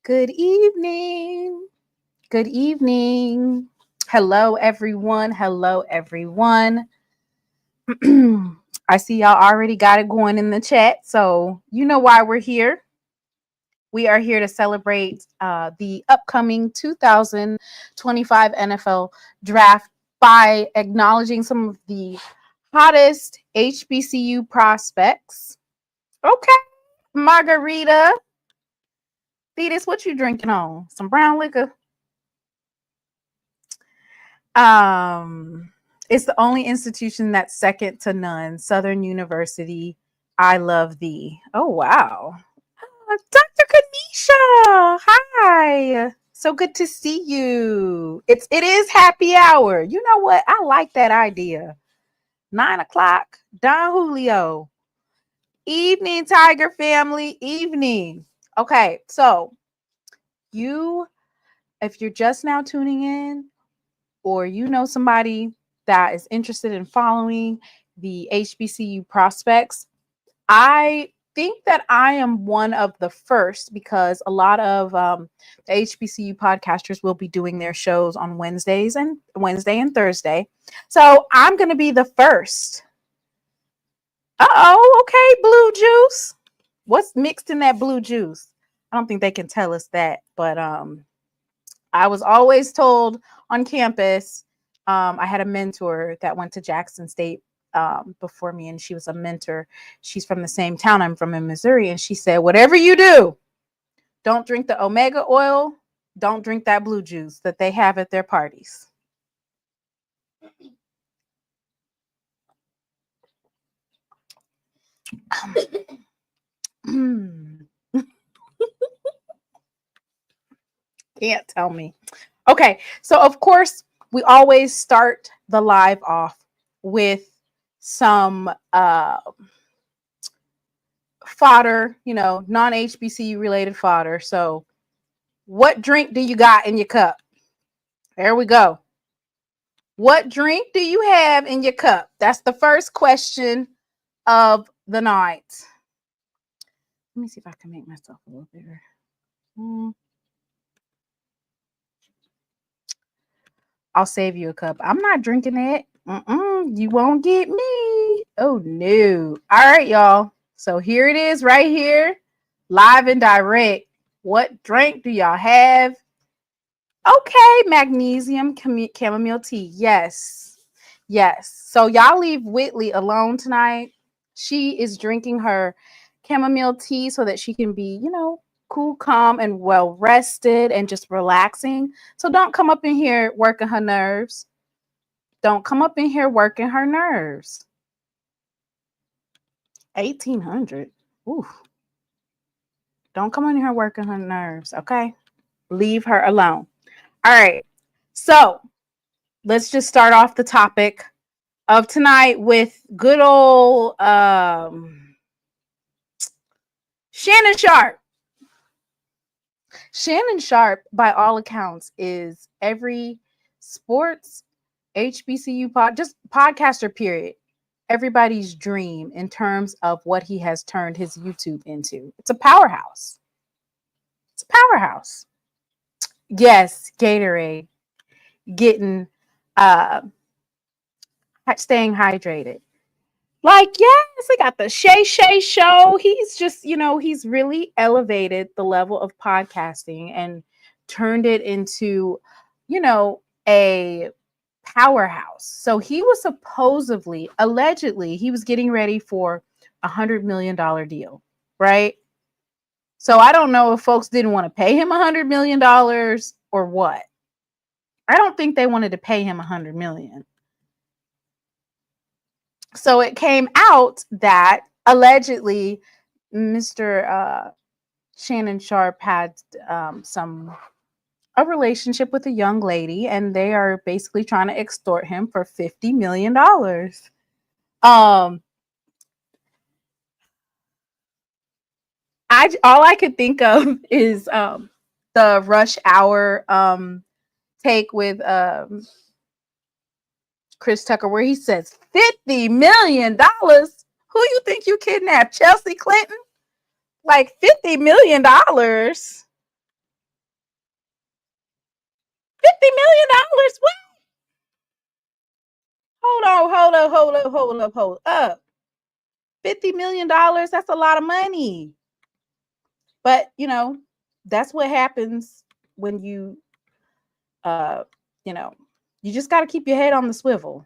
Good evening. Good evening. Hello, everyone. Hello, everyone. I see y'all already got it going in the chat, so you know why we're here. We are here to celebrate the upcoming 2025 NFL Draft by acknowledging some of the hottest HBCU prospects. Okay, Margarita. Thetis, what you drinking on? Some brown liquor? It's the only institution that's second to none. Southern University. I love thee. Oh, wow. Dr. Kanisha. Hi. So good to see you. It is happy hour. You know what? I like that idea. 9 o'clock. Don Julio. Evening, Tiger family. Evening. Okay, so if you're just now tuning in, or you know somebody that is interested in following the HBCU prospects, I think that I am one of the first, because a lot of the HBCU podcasters will be doing their shows on Wednesday and Thursday. So I'm going to be the first. Okay, blue juice. What's mixed in that blue juice? I don't think they can tell us that, but I was always told on campus, I had a mentor that went to Jackson State before me, and she was a mentor. She's from the same town I'm from in Missouri, and she said, whatever you do, don't drink the omega oil, don't drink that blue juice that they have at their parties. Can't tell me. Okay, so of course, we always start the live off with some fodder, non-HBCU related fodder. So what drink do you got in your cup? There we go. What drink do you have in your cup? That's the first question of the night. Let me see if I can make myself a little bigger. I'll save you a cup. I'm not drinking it. You won't get me. Oh, no. All right, y'all. So here it is right here, live and direct. What drink do y'all have? Okay, magnesium chamomile tea. Yes. So y'all leave Whitley alone tonight. She is drinking her chamomile tea so that she can be, cool, calm, and well rested and just relaxing. So don't come up in here working her nerves. Don't come up in here working her nerves. 1800. Ooh. Don't come in here working her nerves, okay? Leave her alone. All right. So let's just start off the topic of tonight with good old Shannon Sharpe. Shannon Sharpe, by all accounts, is every sports HBCU just podcaster period. Everybody's dream in terms of what he has turned his YouTube into. It's a powerhouse. It's a powerhouse. Yes, Gatorade, getting staying hydrated. Like, yes, I got the Shay show. He's just, he's really elevated the level of podcasting and turned it into, a powerhouse. So he was allegedly, he was getting ready for $100 million deal, right? So I don't know if folks didn't want to pay him $100 million or what. I don't think they wanted to pay him $100 million. So it came out that allegedly Mr. Shannon Sharpe had a relationship with a young lady, and they are basically trying to extort him for $50 million. All I could think of is the Rush Hour take with Chris Tucker, where he says $50 million. Who you think you kidnapped? Chelsea Clinton? Like $50 million. $50 million? What? Hold up. $50 million? That's a lot of money. But, that's what happens when you just got to keep your head on the swivel.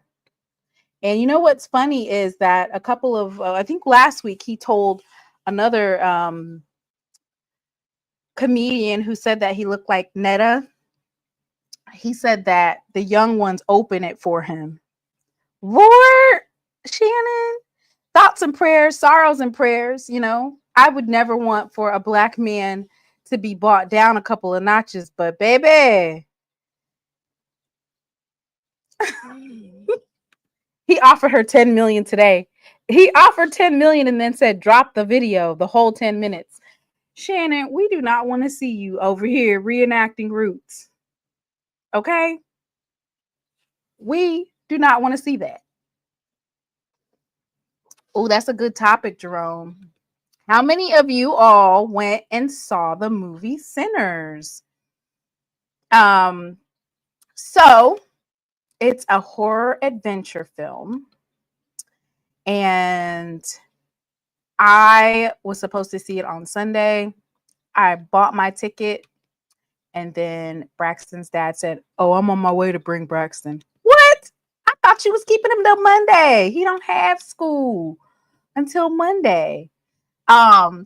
And you know what's funny is that a couple of, I think last week, he told another comedian who said that he looked like Netta. He said that the young ones open it for him. Lord, Shannon, thoughts and prayers, sorrows and prayers. I would never want for a Black man to be brought down a couple of notches, but baby, he offered her 10 million today. He offered 10 million and then said, drop the video, the whole 10 minutes. Shannon, we do not want to see you over here reenacting Roots. Okay? We do not want to see that. Oh, that's a good topic, Jerome. How many of you all went and saw the movie Sinners? So it's a horror adventure film. And I was supposed to see it on Sunday. I bought my ticket. And then Braxton's dad said, oh, I'm on my way to bring Braxton. What? I thought you was keeping him till Monday. He don't have school until Monday.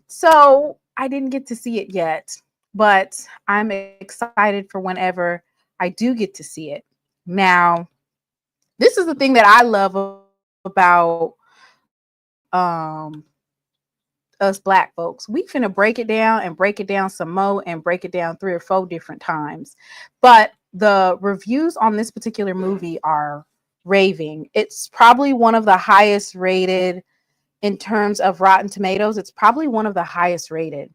So I didn't get to see it yet, but I'm excited for whenever I do get to see it. Now, this is the thing that I love about us Black folks. We finna break it down some more and break it down 3 or 4 different times. But the reviews on this particular movie are raving. It's probably one of the highest rated in terms of Rotten Tomatoes. It's probably one of the highest rated.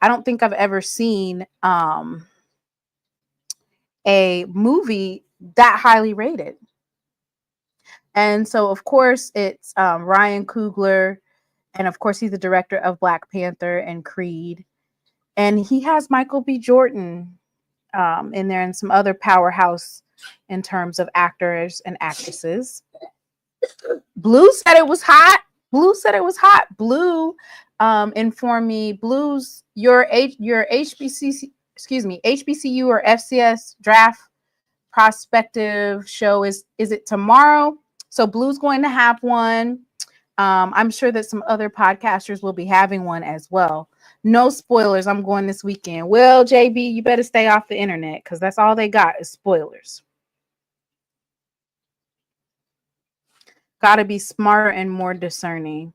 I don't think I've ever seen a movie that highly rated. And so, of course, it's Ryan Coogler. And of course, he's the director of Black Panther and Creed. And he has Michael B. Jordan in there and some other powerhouse in terms of actors and actresses. Blue said it was hot. Blue informed me, Blue's your HBCU, HBCU or FCS draft prospective show is it tomorrow? So Blue's going to have one. I'm sure that some other podcasters will be having one as well. No spoilers. I'm going this weekend. Well, JB, you better stay off the internet because that's all they got is spoilers. Got to be smarter and more discerning.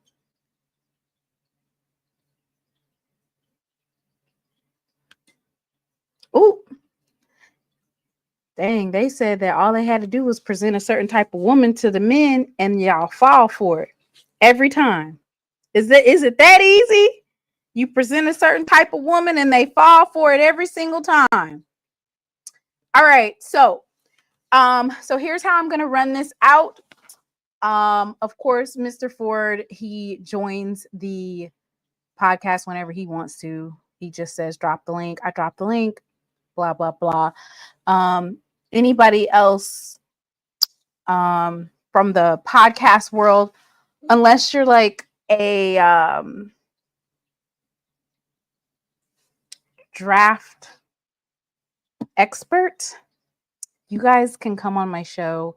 Ooh. Dang, they said that all they had to do was present a certain type of woman to the men and y'all fall for it every time. Is it that easy? You present a certain type of woman and they fall for it every single time. All right, so here's how I'm gonna run this out. Of course, Mr. Ford, he joins the podcast whenever he wants to. He just says, drop the link. I drop the link, blah, blah, blah. Anybody else from the podcast world, unless you're like a draft expert, you guys can come on my show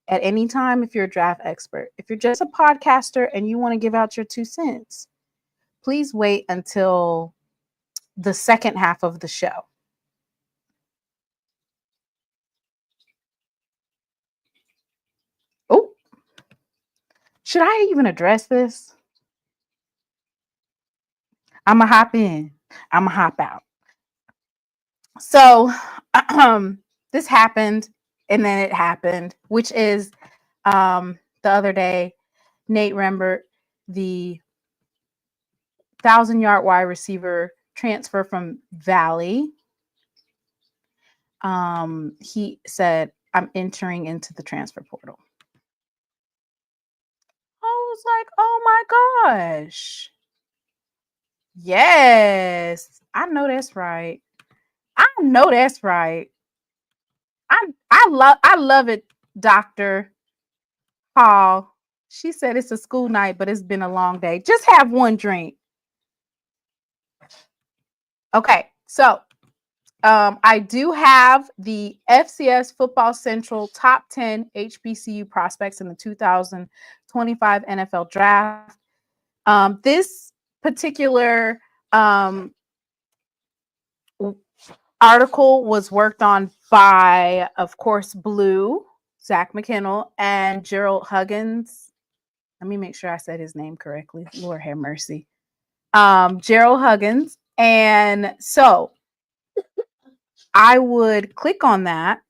at any time if you're a draft expert. If you're just a podcaster and you want to give out your 2 cents, please wait until the second half of the show. Oh, should I even address this? I'm going to hop in. I'm going to hop out. So this happened and then it happened, which is the other day, Nate Rembert, the 1,000-yard wide receiver transfer from Valley. He said, I'm entering into the transfer portal. I was like, oh my gosh. Yes, I know that's right. I know that's right. I love it, Dr. Hall. She said it's a school night, but it's been a long day. Just have one drink. Okay, so I do have the FCS Football Central top 10 HBCU prospects in the 2025 NFL draft. This particular article was worked on by, of course, Blue, Zach McKinnell, and Gerald Huggins. Let me make sure I said his name correctly. Lord have mercy. Gerald Huggins. And so I would click on that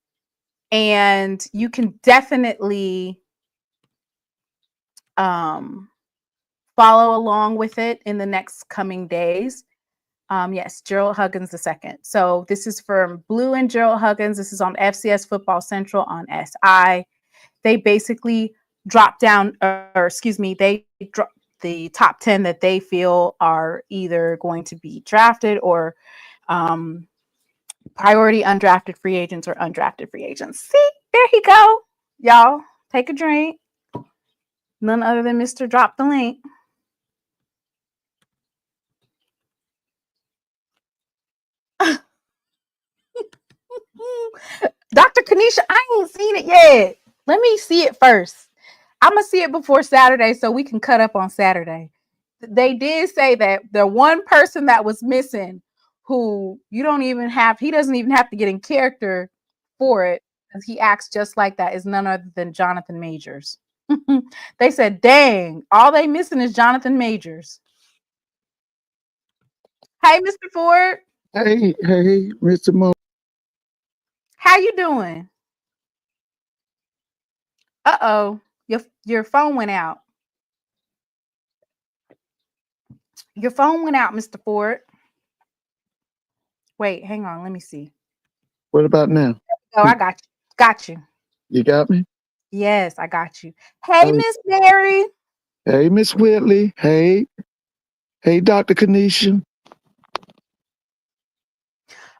and you can definitely follow along with it in the next coming days. Yes, Gerald Huggins II. So this is from Blue and Gerald Huggins. This is on FCS Football Central on SI. They basically drop down, they drop the top 10 that they feel are either going to be drafted or priority undrafted free agents or undrafted free agents. See, there you go. Y'all, take a drink. None other than Mr. Drop the Link. Dr. Kanisha, I ain't seen it yet. Let me see it first. I'm going to see it before Saturday so we can cut up on Saturday. They did say that the one person that was missing who he doesn't even have to get in character for it because he acts just like that is none other than Jonathan Majors. They said, dang, all they missing is Jonathan Majors. Hey, Mr. Ford. Hey, Mr. Mo. How you doing? Uh-oh. Your phone went out. Your phone went out, Mr. Ford. Wait, hang on. Let me see. What about now? Oh, I got you. Got you. You got me? Yes, I got you. Hey, Miss Mary. Hey, Miss Whitley. Hey, Dr. Kanisha.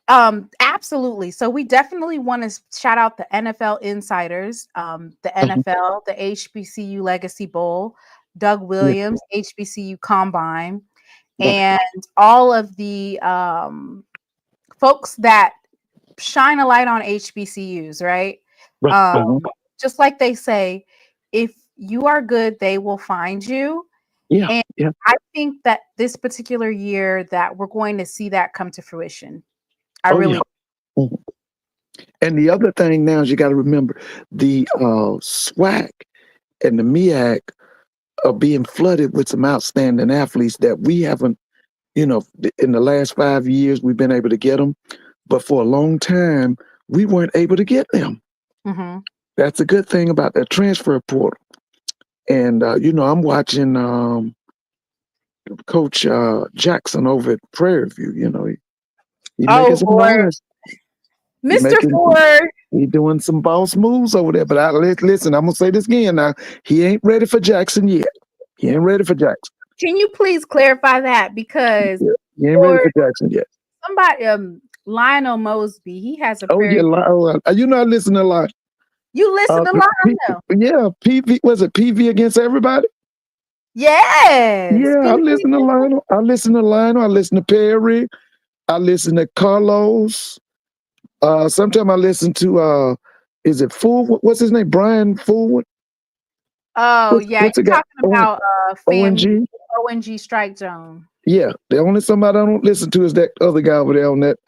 Absolutely. So we definitely want to shout out the NFL insiders, the NFL, the HBCU Legacy Bowl, Doug Williams, HBCU Combine, and all of the folks that shine a light on HBCUs, right? Just like they say, if you are good, they will find you. Yeah. And Yeah. I think that this particular year that we're going to see that come to fruition. I Oh, really yeah. Mhm. And the other thing now is you got to remember the SWAC and the MEAC are being flooded with some outstanding athletes that we haven't, in the last 5 years, we've been able to get them. But for a long time, we weren't able to get them. Mhm. That's a good thing about that transfer portal. And, I'm watching Coach Jackson over at Prairie View. He making Oh some Lord, noise. He Mr. making Ford. he doing some boss moves over there. But listen, I'm gonna say this again now. He ain't ready for Jackson yet. He ain't ready for Jackson. Can you please clarify that? Because Yeah, he ain't ready for Jackson yet. somebody, Lionel Mosby, he has a Oh yeah, prayer. I listen a lot. You listen to Lionel? Yeah, PV was it PV against everybody? Yes. Yeah, I listen to Lionel. I listen to Perry. I listen to Carlos. Sometimes I listen to is it Full? What's his name? Brian Fullwood? Oh yeah, What's the you're guy? talking about family ONG? ONG Strike Zone. Yeah, the only somebody I don't listen to is that other guy over there that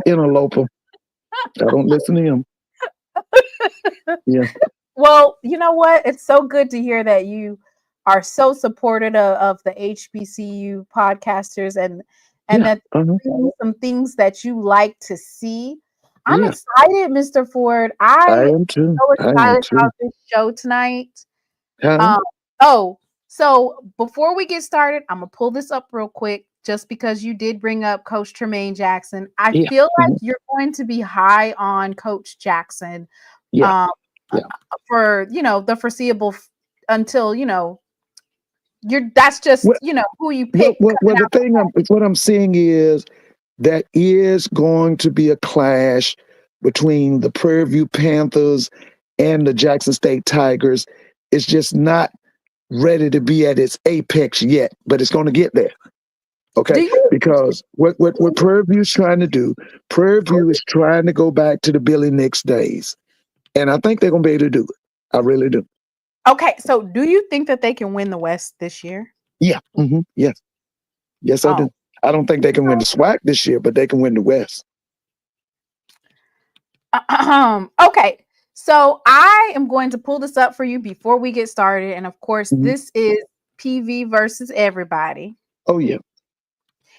interloper. I don't listen to him. Yeah. Well, you know what? It's so good to hear that you are so supportive of the HBCU podcasters and Yeah. that some things that you like to see. I'm Yeah. excited, Mr. Ford. I I'm am too. so I am excited too. about this show tonight. Huh? Oh, so before we get started, I'm gonna pull this up real quick just because you did bring up Coach Tremaine Jackson. I Yeah. feel like you're going to be high on Coach Jackson. Yeah. Um, Yeah. for the foreseeable until that's just What who you pick coming the out. thing what I'm seeing is that is going to be a clash between the Prairie View Panthers and the Jackson State Tigers. It's just not ready to be at its apex yet, but it's going to get there. Okay, because what Prairie View is trying to do, Prairie View is trying to go back to the Billy Nix days, and I think they're going to be able to do it. I really do. Okay, so do you think that they can win the West this year? Yeah. Yes, I do. I don't think they can win the SWAC this year, but they can win the West. Okay, so I am going to pull this up for you before we get started, and of course, this is PV versus everybody. Oh yeah.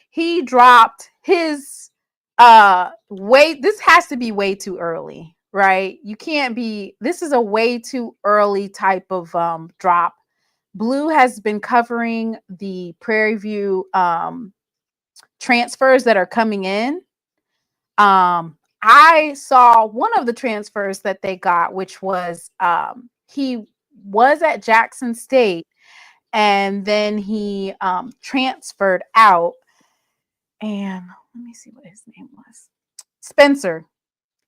He dropped his this has to be way too early, right? You can't be, this is a way too early type of drop. Blue has been covering the Prairie View transfers that are coming in. I saw one of the transfers that they got, which was he was at Jackson State and then he transferred out. And let me see what his name was. Spencer.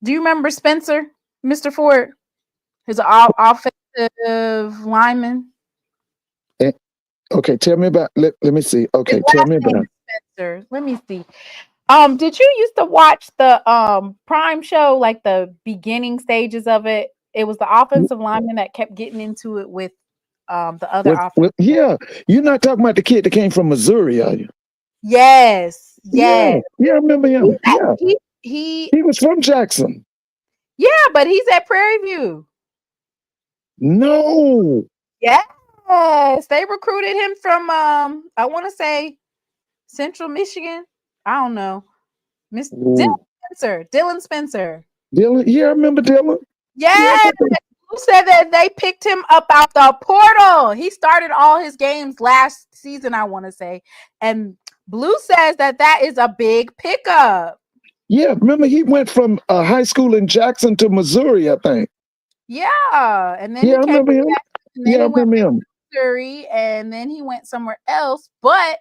Do you remember Spencer, Mr. Ford? His offensive lineman. Okay, tell me about. Let me see. Okay, tell me about Spencer. Let me see. Did you used to watch the Prime show, like the beginning stages of it? It was the offensive lineman that kept getting into it with the other offense. Yeah, you're not talking about the kid that came from Missouri, are you? Yes. Yeah, I remember him. He was from Jackson. Yeah, but he's at Prairie View. No. Yes, they recruited him from I want to say Central Michigan. I don't know. Dylan Spencer. Dylan, yeah, I remember Dylan. Yes. Who said that they picked him up out the portal? He started all his games last season, I want to say. And Blue says that is a big pickup. Yeah, remember he went from high school in Jackson to Missouri, I think. Yeah, and then I remember him. I remember him. Missouri, and then he went somewhere else, but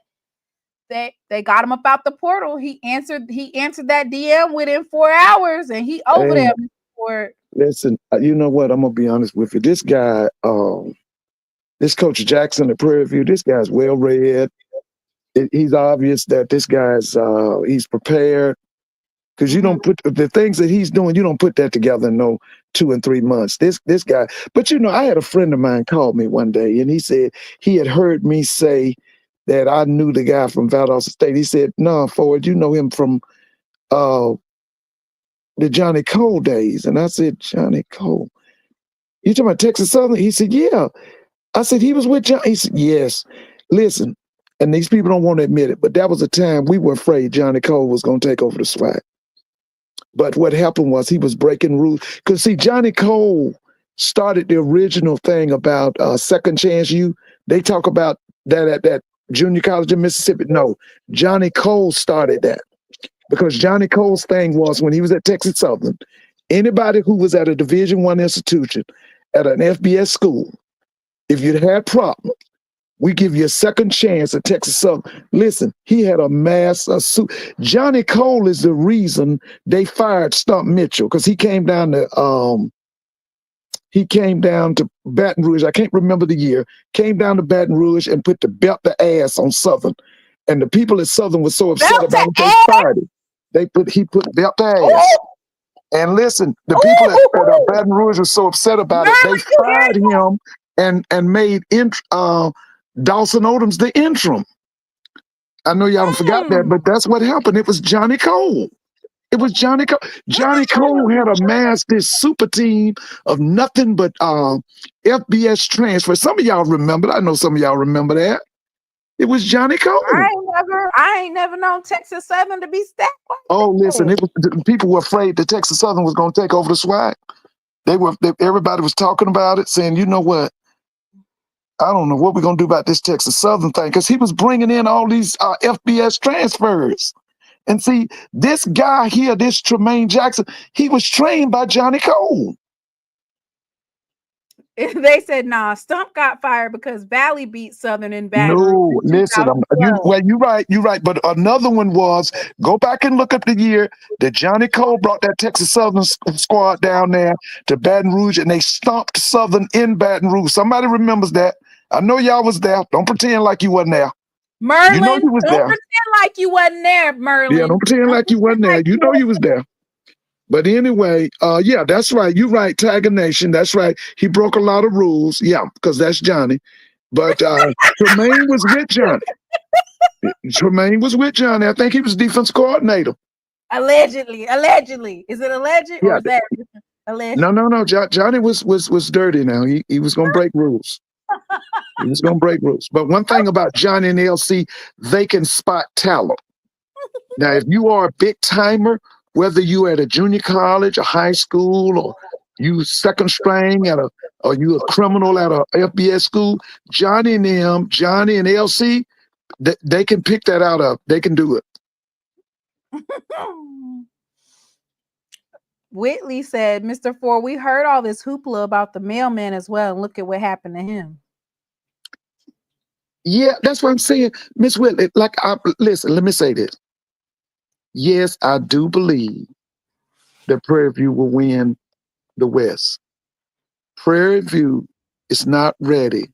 they got him up out the portal. He answered that DM within 4 hours, and he over there for. Listen, you know what? I'm gonna be honest with you. This guy, this Coach Jackson at Prairie View, this guy's well read. He's obvious that this guy's he's prepared. because you don't put the things that he's doing. You don't put that together in no 2 and 3 months. This guy. But I had a friend of mine called me one day, and he said he had heard me say that I knew the guy from Valdosta State. He said, "No, Ford, you know him from the Johnny Cole days." And I said, "Johnny Cole? You talking about Texas Southern?" He said, "Yeah." I said, "He was with John." He said, "Yes." Listen, and these people don't want to admit it, but that was a time we were afraid Johnny Cole was going to take over the SWAC. But what happened was he was breaking rules. Because, see, Johnny Cole started the original thing about second chance you. They talk about that at that junior college in Mississippi. No, Johnny Cole started that. Because Johnny Cole's thing was when he was at Texas Southern, anybody who was at a Division I institution, at an FBS school, if you'd had problems, we give you a second chance at Texas Southern. Listen, he had a suit. Johnny Cole is the reason they fired Stump Mitchell, because he came down to Baton Rouge. I can't remember the year. Came down to Baton Rouge and put the belt to ass on Southern, and the people at Southern were so upset about it they fired him. He put belt to ass. And listen, the people at Baton Rouge were so upset about it they fired him and made Dawson Odom's the interim. I know y'all forgot that, but that's what happened. It was Johnny Cole. It was Johnny Cole. Johnny Cole had amassed this super team of nothing but FBS transfers. Some of y'all remember. I know some of y'all remember that. It was Johnny Cole. I ain't never known Texas Southern to be stacked. Listen, people were afraid that Texas Southern was going to take over the SWAC. Everybody was talking about it, saying, "You know what? I don't know what we're going to do about this Texas Southern thing," because he was bringing in all these FBS transfers. And see, this guy here, this Tremaine Jackson, he was trained by Johnny Cole. They said, "Nah, Stump got fired because Valley beat Southern in Baton Rouge." No, listen, you're right. But another one was, go back and look up the year that Johnny Cole brought that Texas Southern squad down there to Baton Rouge, and they stomped Southern in Baton Rouge. Somebody remembers that. I know y'all was there. Don't pretend like you wasn't there. Merlin, you know you was don't there. pretend like you wasn't there, Merlin. Yeah, don't pretend like you wasn't there. You know you was there. But anyway, yeah, that's right. You're right, Tiger Nation. That's right. He broke a lot of rules. Yeah, because that's Johnny. But Tremaine was with Johnny. Tremaine was with Johnny. I think he was defense coordinator. Allegedly. Is it alleged or is that alleged? No. Johnny was dirty now. He was going to break rules. He was going to break rules. But one thing about Johnny and LC, they can spot talent. Now, if you are a big timer, whether you at a junior college, a high school, or you second string or you a criminal at a FBS school, Johnny and LC, they can pick that out of. They can do it. Whitley said, "Mr. Ford, we heard all this hoopla about the mailman as well, and look at what happened to him." Yeah, that's what I'm saying, Miss Whitley. Listen, let me say this. Yes, I do believe that Prairie View will win the West. Prairie View is not ready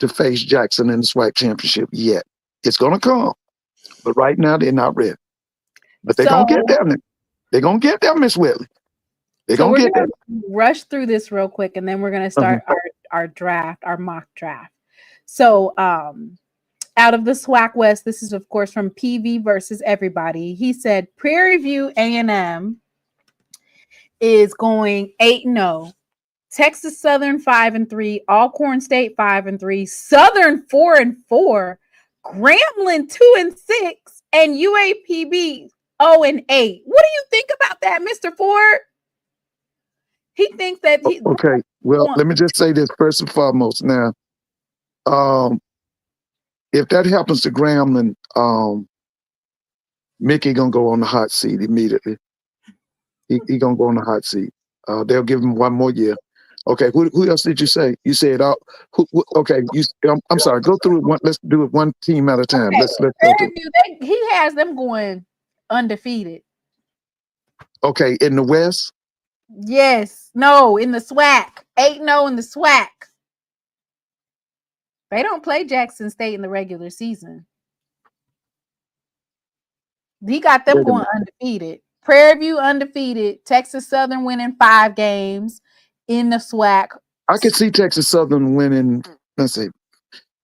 to face Jackson in the SWAC championship yet. It's going to come, but right now they're not ready. But they're going to get there. They're going to get there, Miss Whitley. They're going to get there. Rush through this real quick, and then we're going to start our draft, our mock draft. So, out of the SWAC West, this is, of course, from PV versus everybody. He said Prairie View A&M is going 8-0. Texas Southern 5-3, Alcorn State 5-3, Southern 4-4, Grambling 2-6, and UAPB 0-8. What do you think about that, Mr. Ford? He thinks that he okay. Well, let me just say this first and foremost. Now, if that happens to Grambling, Mickey gonna go on the hot seat immediately. He gonna go on the hot seat. They'll give him one more year. Okay, who else did you say? You said okay. I'm sorry. Go through it one. Let's do it one team at a time. Okay. Let's go through. He has them going undefeated. Okay, in the West. Yes. No, in the SWAC. 8-0 in the SWAC. They don't play Jackson State in the regular season. He got them going undefeated. Prairie View undefeated. Texas Southern winning 5 games in the SWAC. I could see Texas Southern winning. Let's see.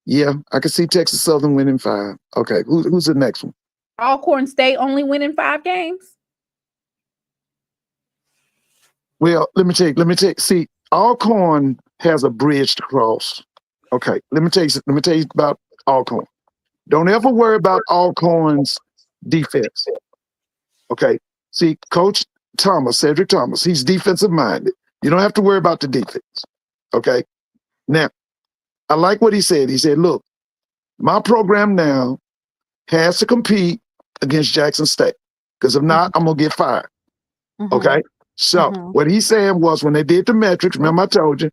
Yeah, I could see Texas Southern winning 5. Okay, who's the next one? Alcorn State only winning 5 games. Well, let me tell you. See, Alcorn has a bridge to cross. Okay, let me tell you about Alcorn. Don't ever worry about Alcorn's defense. Okay, see, Coach Thomas, Cedric Thomas, he's defensive minded. You don't have to worry about the defense. Okay, now I like what he said. He said, "Look, my program now has to compete against Jackson State because if not, I'm gonna get fired." Okay. So what he's saying was when they did the metrics, remember I told you,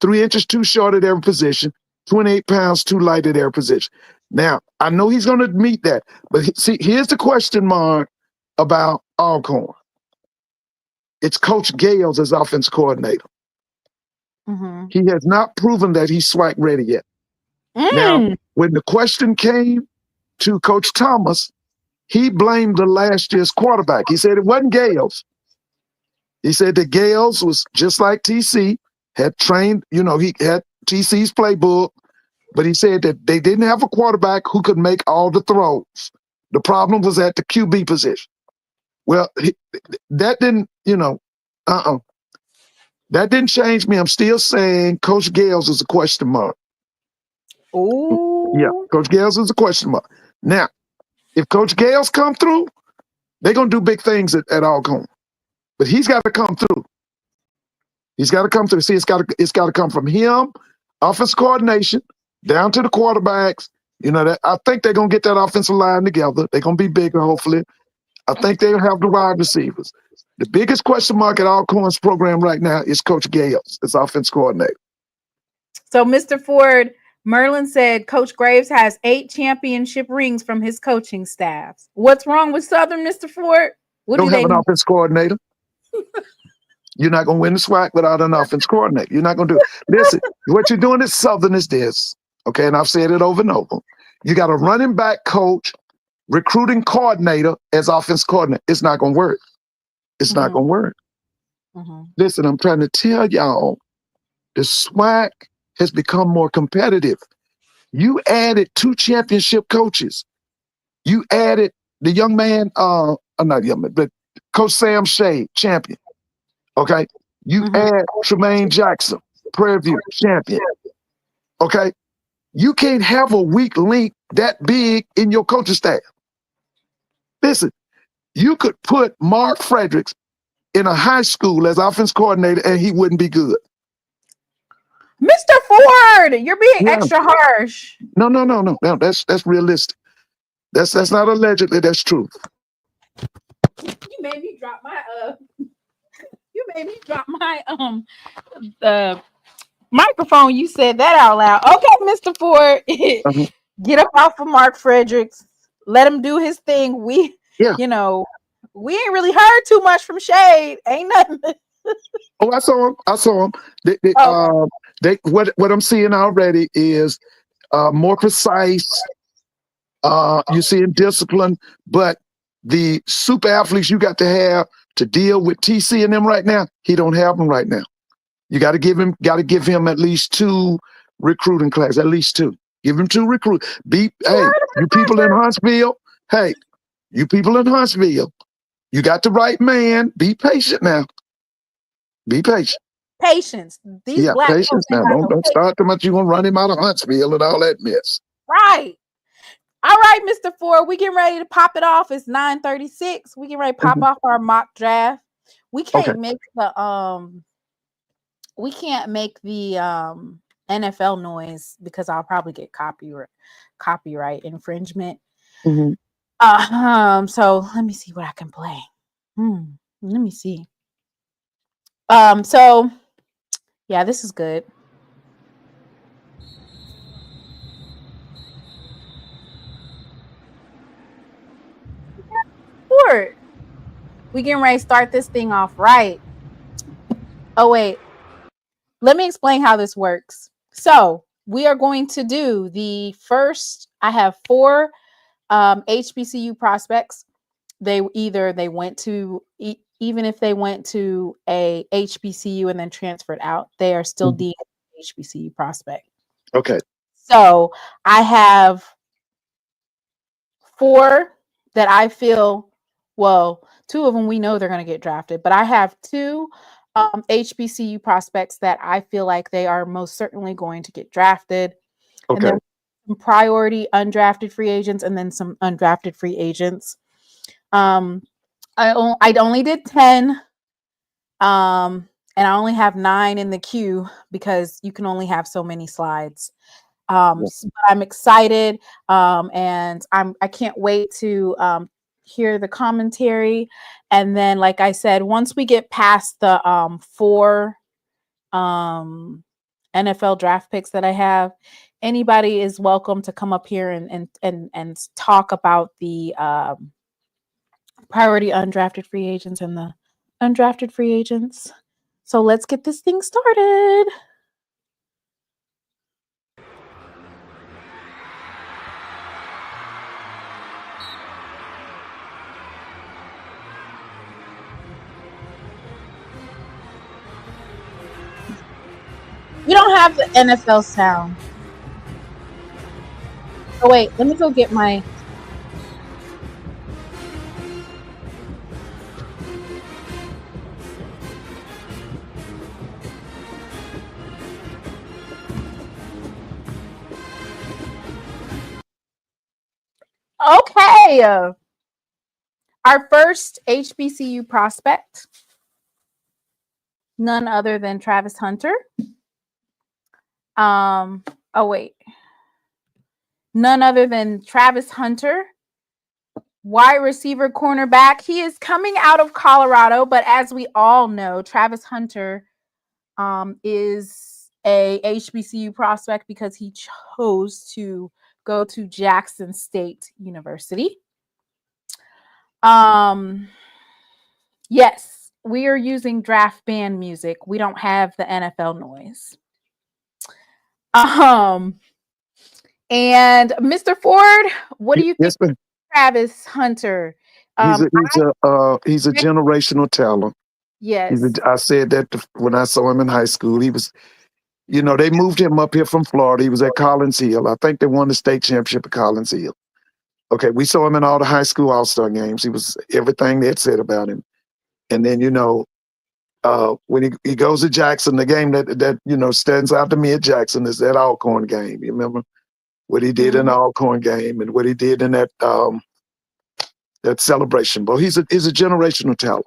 3 inches too short at every position, 28 pounds too light at every position. Now, I know he's going to meet that, but see, here's the question mark about Alcorn. It's Coach Gales as offense coordinator. He has not proven that he's SWAC ready yet. Now, when the question came to Coach Thomas, he blamed the last year's quarterback. He said it wasn't Gales. He said that Gales was just like TC, had trained, he had TC's playbook, but he said that they didn't have a quarterback who could make all the throws. The problem was at the QB position. Well, that didn't, that didn't change me. I'm still saying Coach Gales is a question mark. Oh, yeah, Coach Gales is a question mark. Now, if Coach Gales come through, they're going to do big things at Alcorn. But he's got to come through. He's got to come through. See, it's got to come from him, offense coordination, down to the quarterbacks. I think they're gonna get that offensive line together. They're gonna be bigger, hopefully. I think they'll have the wide receivers. The biggest question mark at Alcorn's program right now is Coach Gales as offense coordinator. So, Mr. Ford, Merlin said Coach Graves has 8 championship rings from his coaching staffs. What's wrong with Southern, Mr. Ford? What Don't do have an offense coordinator. You're not going to win the SWAC without an offense coordinator. You're not going to do it. Listen, what you're doing at Southern is this, okay? And I've said it over and over. You got a running back coach, recruiting coordinator as offense coordinator. It's not going to work. It's not going to work. Listen, I'm trying to tell y'all, the SWAC has become more competitive. You added 2 championship coaches. You added the young man, not young man, but Coach Sam Shade, champion. Okay, you add Tremaine Jackson, Prairie View, champion. Okay, you can't have a weak link that big in your coaching staff. Listen, you could put Mark Fredericks in a high school as offense coordinator and he wouldn't be good. Mr. Ford, you're being extra harsh. No. That's realistic. That's not allegedly, that's truth. You made me drop my the microphone. You said that out loud. Okay, Mr. Ford. Get up off of Mark Fredericks. Let him do his thing. We ain't really heard too much from Shade. Ain't nothing. Oh, I saw him. What I'm seeing already is more precise. You're seeing discipline, but the super athletes you got to have to deal with TC and them right now, he don't have them right now. You got to give him at least 2 recruiting classes, at least 2. Give him 2 recruit. You people in Huntsville, you got the right man. Be patient now. Be patient. Patience. These black patience now. Don't start too much. You're going to run him out of Huntsville and all that mess. Right. All right, Mr. Ford, we getting ready to pop it off. It's 9:36. We getting ready to pop off our mock draft. We can't make the NFL noise because I'll probably get copyright infringement. So let me see what I can play. Let me see. So yeah, this is good. We getting ready to start this thing off right. Oh wait, let me explain how this works. So we are going to do the first. I have 4 HBCU prospects. they went to even if they went to a HBCU and then transferred out, they are still deemed an HBCU prospect. Okay. So I have 4 that I feel, well, 2 of them we know they're going to get drafted, but I have 2 HBCU prospects that I feel like they are most certainly going to get drafted. Okay. And then some priority undrafted free agents and then some undrafted free agents. I only did 10. And I only have 9 in the queue because you can only have so many slides. So I'm excited, and I can't wait to hear the commentary. And then, like I said, once we get past the 4 NFL draft picks that I have, anybody is welcome to come up here and talk about the priority undrafted free agents and the undrafted free agents. So let's get this thing started. We don't have the NFL sound. Oh, wait, let me go get my... Okay. Our first HBCU prospect, none other than Travis Hunter. None other than Travis Hunter, wide receiver, cornerback. He is coming out of Colorado, but as we all know, Travis Hunter is a HBCU prospect because he chose to go to Jackson State University. Yes, we are using draft band music. We don't have the NFL noise. And Mr. Ford, what do you think of Travis Hunter? He's a generational talent. Yes. I said that when I saw him in high school. He was, they moved him up here from Florida. He was at Collins Hill. I think they won the state championship at Collins Hill. Okay, we saw him in all the high school all-star games. He was everything they had said about him. And then, when he goes to Jackson, the game that stands out to me at Jackson is that Alcorn game. You remember what he did in the Alcorn game and what he did in that Celebration Bowl. He's a generational talent.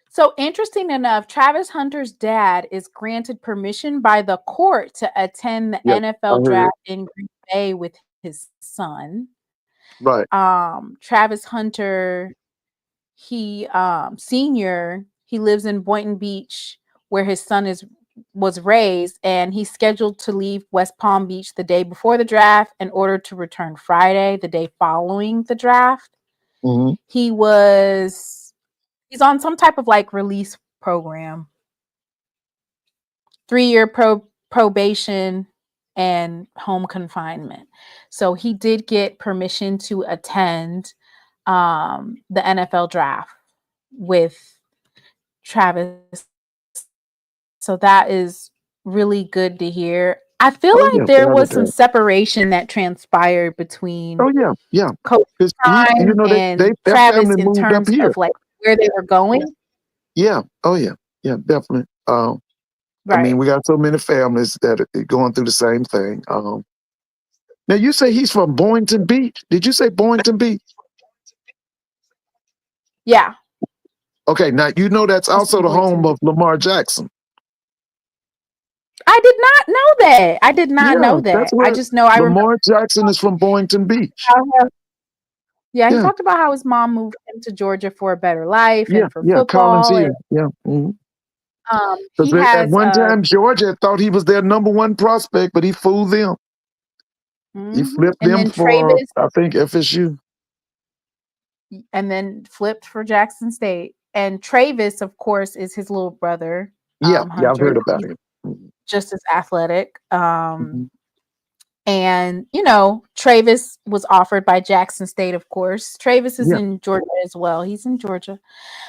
So interesting enough, Travis Hunter's dad is granted permission by the court to attend the NFL draft in Green Bay with his son. Right. Travis Hunter, he senior, he lives in Boynton Beach where his son was raised, and he's scheduled to leave West Palm Beach the day before the draft in order to return Friday, the day following the draft. Mm-hmm. He's on some type of release program, 3-year probation and home confinement. So he did get permission to attend the NFL draft with Travis. So that is really good to hear. I feel there was some separation that transpired between Coach Prime and Travis in terms of where they were going. Yeah. Oh yeah. Yeah, definitely. Right. I mean, we got so many families that are going through the same thing. Now you say he's from Boynton Beach. Did you say Boynton Beach? Yeah. Okay. Now that's also the home of Lamar Jackson. I did not know that. I did not know that. I just know Lamar Jackson is from Boynton Beach. He talked about how his mom moved him to Georgia for a better life and for football. Collins Hill. Mm-hmm. At one time, Georgia thought he was their number 1 prospect, but he fooled them. Mm-hmm. He flipped them for, Travis, I think, FSU. And then flipped for Jackson State. And Travis, of course, is his little brother. I've heard about him. Just as athletic. And, Travis was offered by Jackson State, of course. Travis is Yeah, in Georgia as well. He's in Georgia.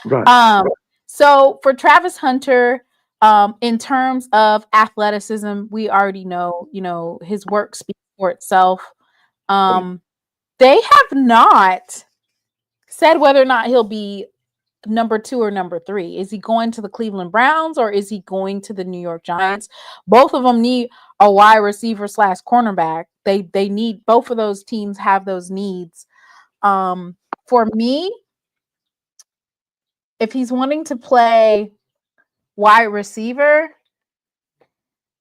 right. So for Travis Hunter, in terms of athleticism, we already know, his work speaks for itself. They have not said whether or not he'll be number 2 or number 3. Is he going to the Cleveland Browns or is he going to the New York Giants? Both of them need a wide receiver / cornerback. They need, both of those teams have those needs. For me, if he's wanting to play wide receiver,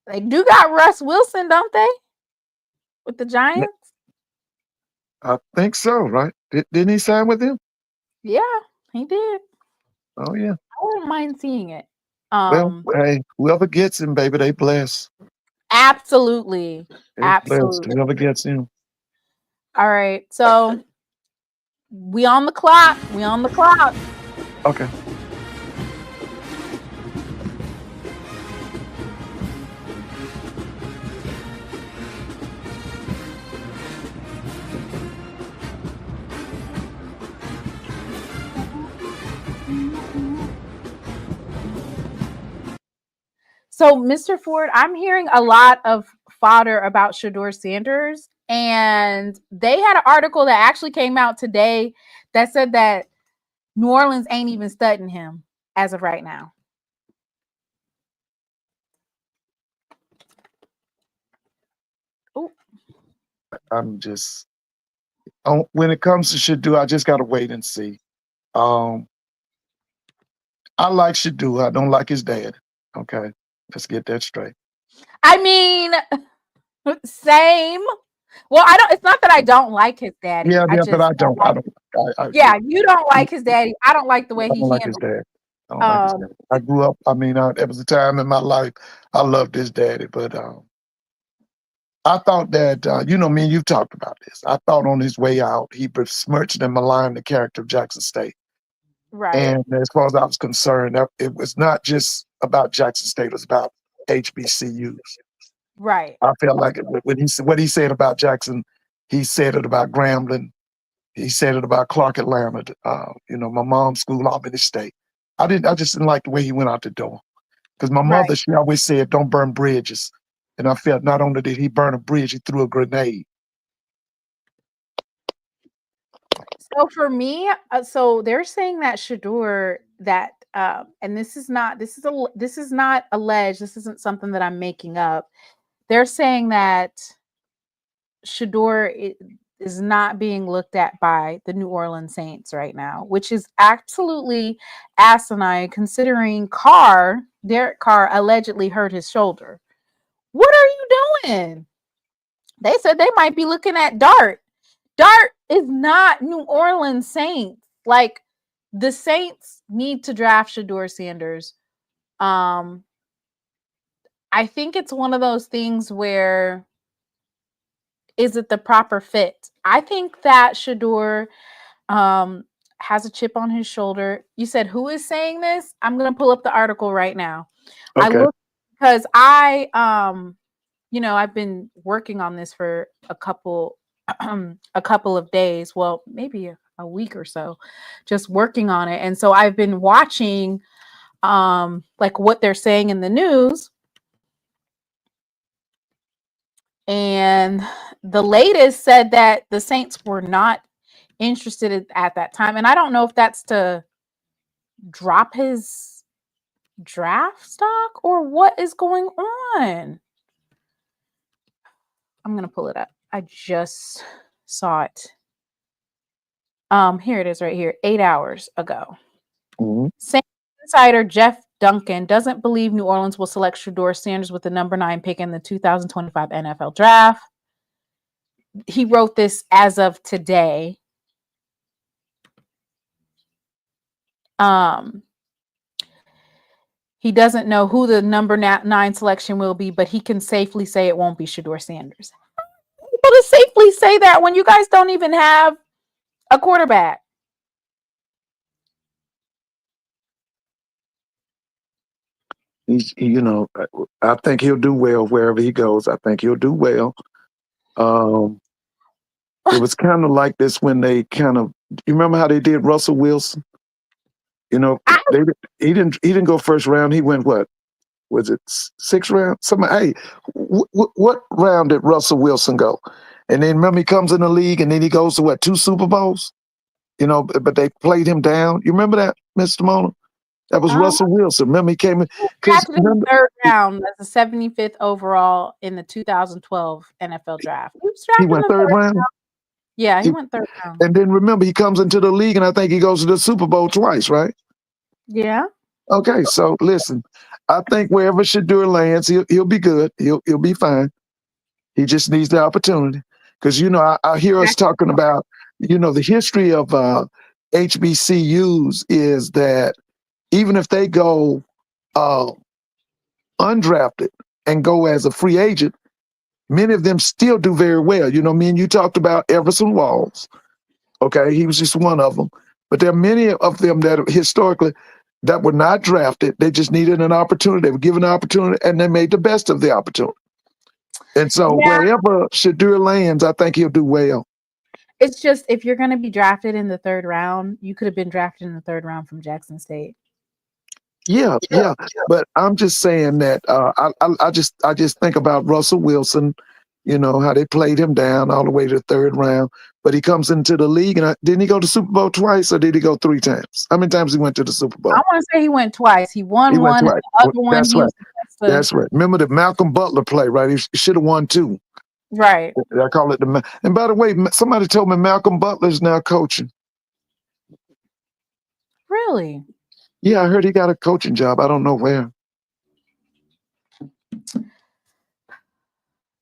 they do got Russ Wilson, don't they? With the Giants? I think so, right? Didn't he sign with him? Yeah, he did. Oh, yeah. I wouldn't mind seeing it. Well, hey, whoever gets him, baby, they bless. Absolutely. They bless Absolutely. whoever gets him. All right. So we on the clock. Okay. So, Mr. Ford, I'm hearing a lot of fodder about Shedeur Sanders, and they had an article that actually came out today that said that New Orleans ain't even studying him as of right now. Ooh. I'm just, when it comes to Shedeur, I just got to wait and see. I like Shedeur. I don't like his dad. Okay, let's get that straight. I mean, same. Well, it's not that I don't like his daddy. Yeah, I but I don't. Yeah, you don't like his daddy. I don't like the way he like his handled. dad. I don't like his dad. I grew up. I mean, there was a time in my life I loved his daddy, but I thought that me and you've talked about this. I thought on his way out he besmirched and maligned the character of Jackson State. Right. And as far as I was concerned, it was not just about Jackson State; it was about HBCUs. Right. I felt like when what he said about Jackson, he said it about Grambling. He said it about Clark Atlanta. My mom's school, Albany State. I just didn't like the way he went out the door. Because my mother, she always said, "Don't burn bridges," and I felt not only did he burn a bridge, he threw a grenade. So for me, so they're saying that Shedeur, that and this is not alleged. This isn't something that I'm making up. They're saying that Shedeur is not being looked at by the New Orleans Saints right now, which is absolutely asinine considering Derek Carr allegedly hurt his shoulder. What are you doing? They said they might be looking at Dart. Dart is not New Orleans Saints. Like, the Saints need to draft Shedeur Sanders. I think it's one of those things where, is it the proper fit? I think that Shedeur has a chip on his shoulder. You said, who is saying this? I'm going to pull up the article right now. Okay. I look because I've been working on this for a couple of days. Well, maybe a week or so, just working on it. And so I've been watching like what they're saying in the news. And the latest said that the Saints were not interested at that time. And I don't know if that's to drop his draft stock or what is going on. I'm going to pull it up. I just saw it. Here it is right here, 8 hours ago. Mm-hmm. Saints insider Jeff Duncan doesn't believe New Orleans will select Shedeur Sanders with the number 9 pick in the 2025 NFL draft. He wrote this as of today. He doesn't know who the number 9 selection will be, but he can safely say it won't be Shedeur Sanders. Able to safely say that when you guys don't even have a quarterback? I think he'll do well wherever he goes. I think he'll do well. It was kind of like this when they kind of. You remember how they did Russell Wilson? You know, he didn't go first round. He went what? Was it sixth round? Hey, what round did Russell Wilson go? And then remember he comes in the league and then he goes to what, 2 Super Bowls? You know, but they played him down. You remember that, Mr. Timona? That was Russell Wilson. Remember he came in because in the third round as the 75th overall in the 2012 NFL draft. He went third round. Yeah, he went third round. And then remember he comes into the league and I think he goes to the Super Bowl twice, right? Yeah. Okay, so listen, I think wherever Shedeur lands, he'll be good. He'll be fine. He just needs the opportunity. Because, you know, I hear us talking about, you know, the history of HBCUs is that even if they go undrafted and go as a free agent, many of them still do very well. You know, me and you talked about Everson Walls. Okay, he was just one of them. But there are many of them that historically that were not drafted. They just needed an opportunity. They were given an opportunity and they made the best of the opportunity. And so wherever Shedeur lands, I think he'll do well. It's just, if you're going to be drafted in the third round, you could have been drafted in the third round from Jackson State. Yeah. But I'm just saying that I just think about Russell Wilson, you know, how they played him down all the way to the third round. But he comes into the league, and didn't he go to Super Bowl twice, or did he go 3 times? How many times he went to the Super Bowl? I want to say he went twice. He won one, and the other one. That's right. That's right. Remember the Malcolm Butler play, right? He should have won 2. Right. I call it the. And by the way, somebody told me Malcolm Butler's now coaching. Really? Yeah, I heard he got a coaching job. I don't know where.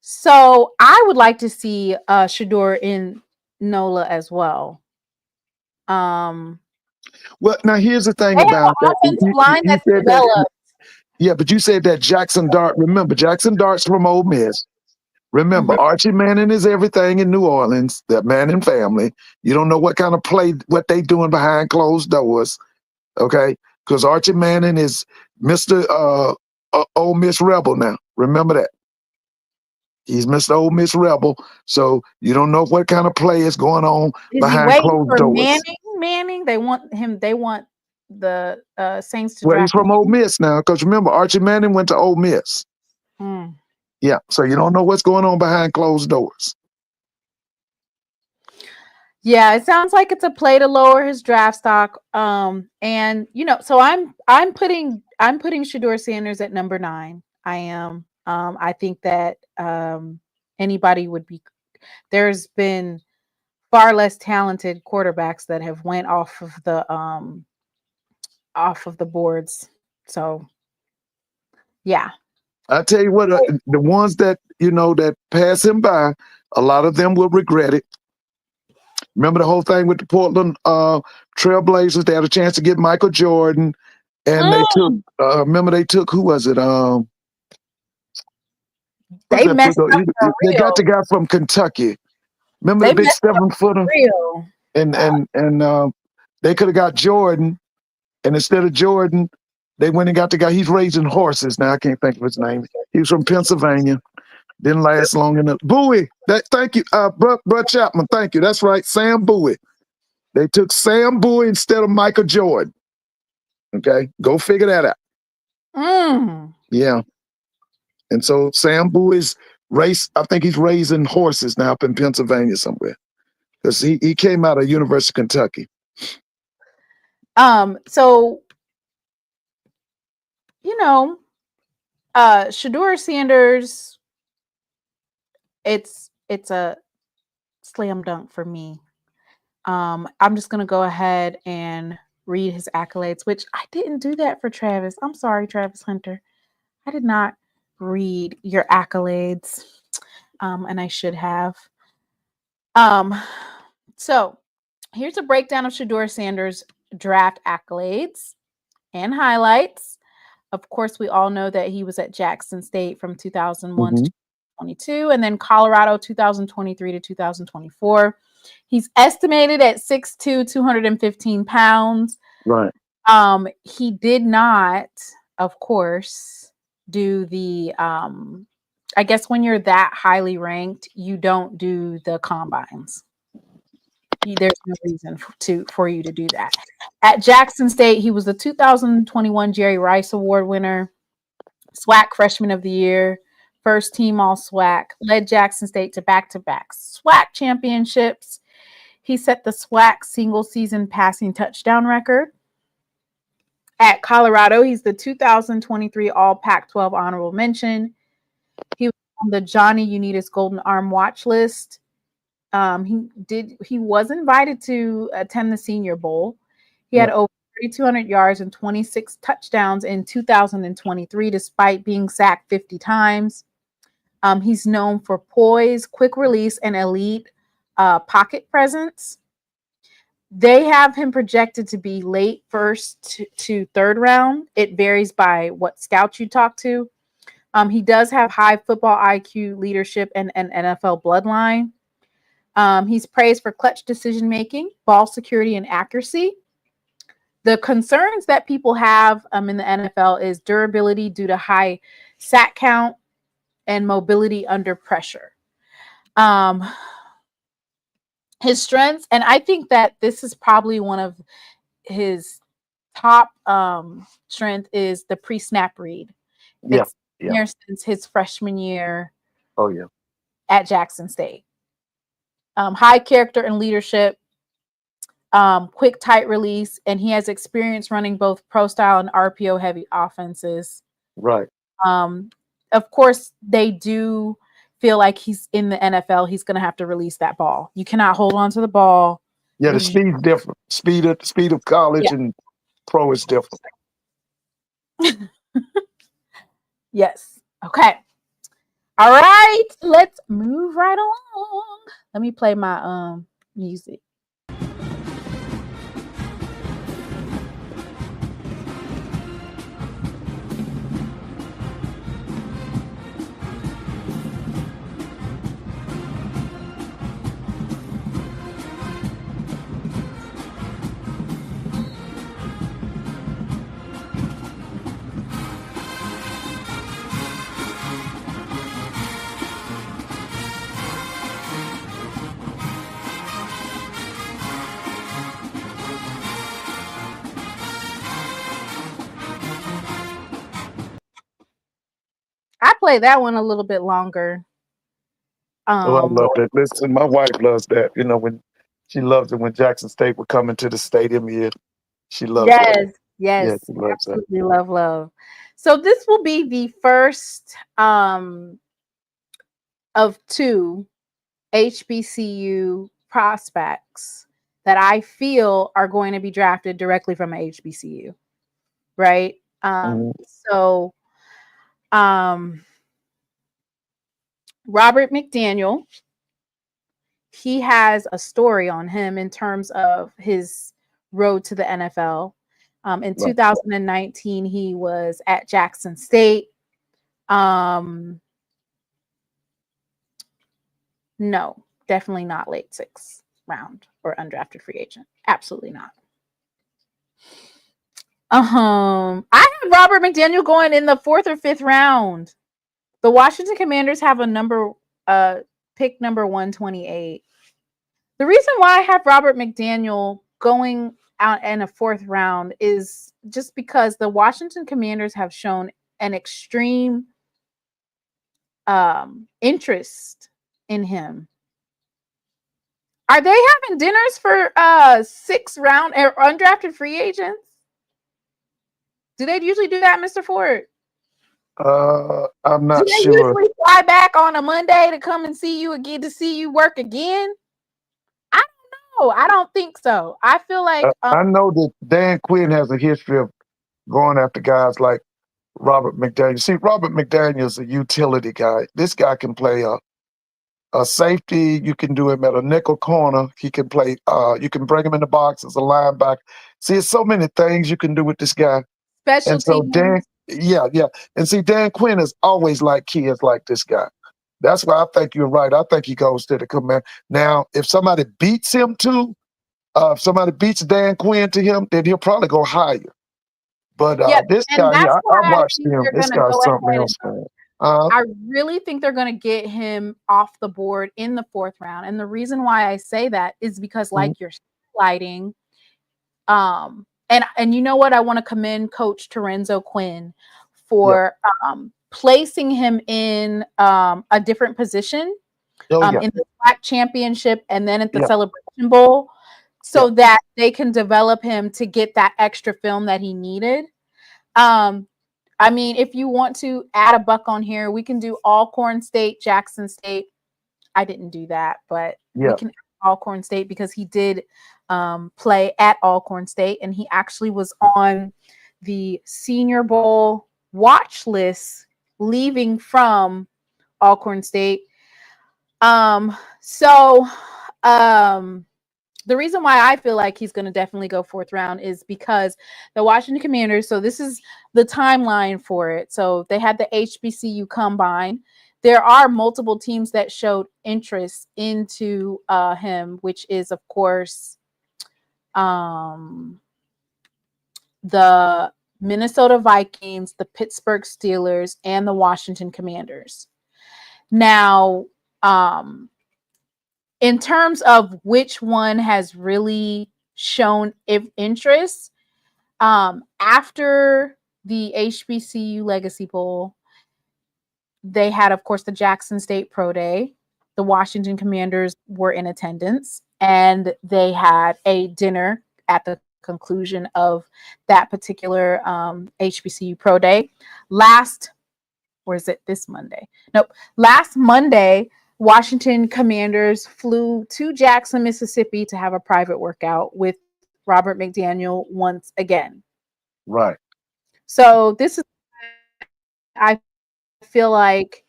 So I would like to see Shedeur in NOLA as well. Well, now here's the thing about that. Offensive line that's developed. Yeah, but you said that Jackson Dart. Remember, Jackson Dart's from Ole Miss. Remember, Archie Manning is everything in New Orleans. That Manning family. You don't know what kind of play, what they doing behind closed doors. Okay, because Archie Manning is Mr. Ole Miss Rebel now. Remember that. He's Mr. Ole Miss Rebel, so you don't know what kind of play is going on behind closed doors. Manning, they want him. They want the Saints to. Well, he's from Ole Miss now, because remember, Archie Manning went to Ole Miss. Yeah, so you don't know what's going on behind closed doors. Yeah, it sounds like it's a play to lower his draft stock. And you know, so I'm putting Shedeur Sanders at number 9. I am. I think that anybody would be. There's been far less talented quarterbacks that have went off of the boards. So, yeah. I tell you what, the ones that you know that pass him by, a lot of them will regret it. Remember the whole thing with the Portland Trailblazers? They had a chance to get Michael Jordan, and they took. Remember they took, who was it? They messed up they got the guy from Kentucky. Remember the big 7-footer? And they could have got Jordan, and instead of Jordan, they went and got the guy. He's raising horses now. I can't think of his name. He was from Pennsylvania. Didn't last long enough. Bowie. Thank you, Brett Chapman. Thank you. That's right, Sam Bowie. They took Sam Bowie instead of Michael Jordan. Okay, go figure that out. Yeah. And so Sam Bowie's I think he's raising horses now up in Pennsylvania somewhere. Because he came out of University of Kentucky. So, you know, Shedeur Sanders, it's a slam dunk for me. I'm just gonna go ahead and read his accolades, which I didn't do that for Travis. I'm sorry, Travis Hunter. I did not read your accolades, and I should have. So here's a breakdown of Shedeur Sanders' draft accolades and highlights. Of course, we all know that he was at Jackson State from 2001 to 2022, and then Colorado 2023 to 2024. He's estimated at 6'2", 215 pounds. Right. He did not, of course, do the I guess when you're that highly ranked, you don't do the combines. There's no reason for you to do that. At Jackson State, he was the 2021 Jerry Rice Award winner, SWAC Freshman of the Year, first team all SWAC, led Jackson State to back-to-back SWAC championships. He set the SWAC single season passing touchdown record. At Colorado, he's the 2023 All Pac-12 honorable mention. He was on the Johnny Unitas Golden Arm watch list. He was invited to attend the Senior Bowl. He had over 3,200 yards and 26 touchdowns in 2023, despite being sacked 50 times. He's known for poise, quick release, and elite pocket presence. They have him projected to be late first to third round. It varies by what scouts you talk to. He does have high football IQ, leadership, and an NFL bloodline. He's praised for clutch decision-making, ball security, and accuracy. The concerns that people have in the NFL is durability due to high sack count and mobility under pressure. His strengths, and I think that this is probably one of his top strength, is the pre-snap read. It's here since his freshman year. At Jackson State. High character and leadership, quick, tight release, and he has experience running both pro style and RPO heavy offenses. Right. Of course, they do feel like he's in the NFL. He's going to have to release that ball. You cannot hold on to the ball. Yeah, the speed's different. Speed of college and pro is different. Yes. Okay. All right. Let's move right along. Let me play my music. I play that one a little bit longer. I love that. Listen, my wife loves that. You know, when she loves it when Jackson State would come into the stadium here. She loves that. Yes, she loves absolutely that. Love. So this will be the first of two HBCU prospects that I feel are going to be drafted directly from a HBCU, right? So Robert McDaniel, he has a story on him in terms of his road to the NFL. In 2019, he was at Jackson State. No, definitely not late sixth round or undrafted free agent. Absolutely not. I have Robert McDaniel going in the 4th or 5th round. The Washington Commanders have a pick number 128. The reason why I have Robert McDaniel going out in a 4th round is just because the Washington Commanders have shown an extreme interest in him. Are they having dinners for 6th round or undrafted free agents? Do they usually do that, Mr. Ford? I'm not sure. Do they usually fly back on a Monday to come and see you again, to see you work again? I don't know. I don't think so. I feel like I know that Dan Quinn has a history of going after guys like Robert McDaniel. See, Robert McDaniel is a utility guy. This guy can play a safety. You can do him at a nickel corner. He can play. You can bring him in the box as a linebacker. See, there's so many things you can do with this guy. Special teams. And see, Dan Quinn has always liked kids like this guy. That's why I think you're right. I think he goes to the command. Now, if somebody beats him too, if somebody beats Dan Quinn to him, then he'll probably go higher. But this guy, I watched him. This guy's something else, man. I really think they're going to get him off the board in the 4th round. And the reason why I say that is because, like you're sliding, and you know what? I want to commend Coach Terenzo Quinn for placing him in a different position in the SWAC championship and then at the Celebration Bowl, so that they can develop him to get that extra film that he needed. I mean, if you want to add a buck on here, we can do Alcorn State, Jackson State. I didn't do that, but we can add Alcorn State because he did play at Alcorn State, and he actually was on the Senior Bowl watch list leaving from Alcorn State. The reason why I feel like he's going to definitely go 4th round is because the Washington Commanders, so this is the timeline for it. So they had the HBCU combine. There are multiple teams that showed interest into him, which is, of course, the Minnesota Vikings, the Pittsburgh Steelers, and the Washington Commanders. Now, in terms of which one has really shown interest, after the HBCU Legacy Bowl, they had, of course, the Jackson State Pro Day. The Washington Commanders were in attendance, and they had a dinner at the conclusion of that particular HBCU Pro Day. Last Monday, Washington Commanders flew to Jackson, Mississippi to have a private workout with Robert McDaniel once again. Right. So this is, I feel like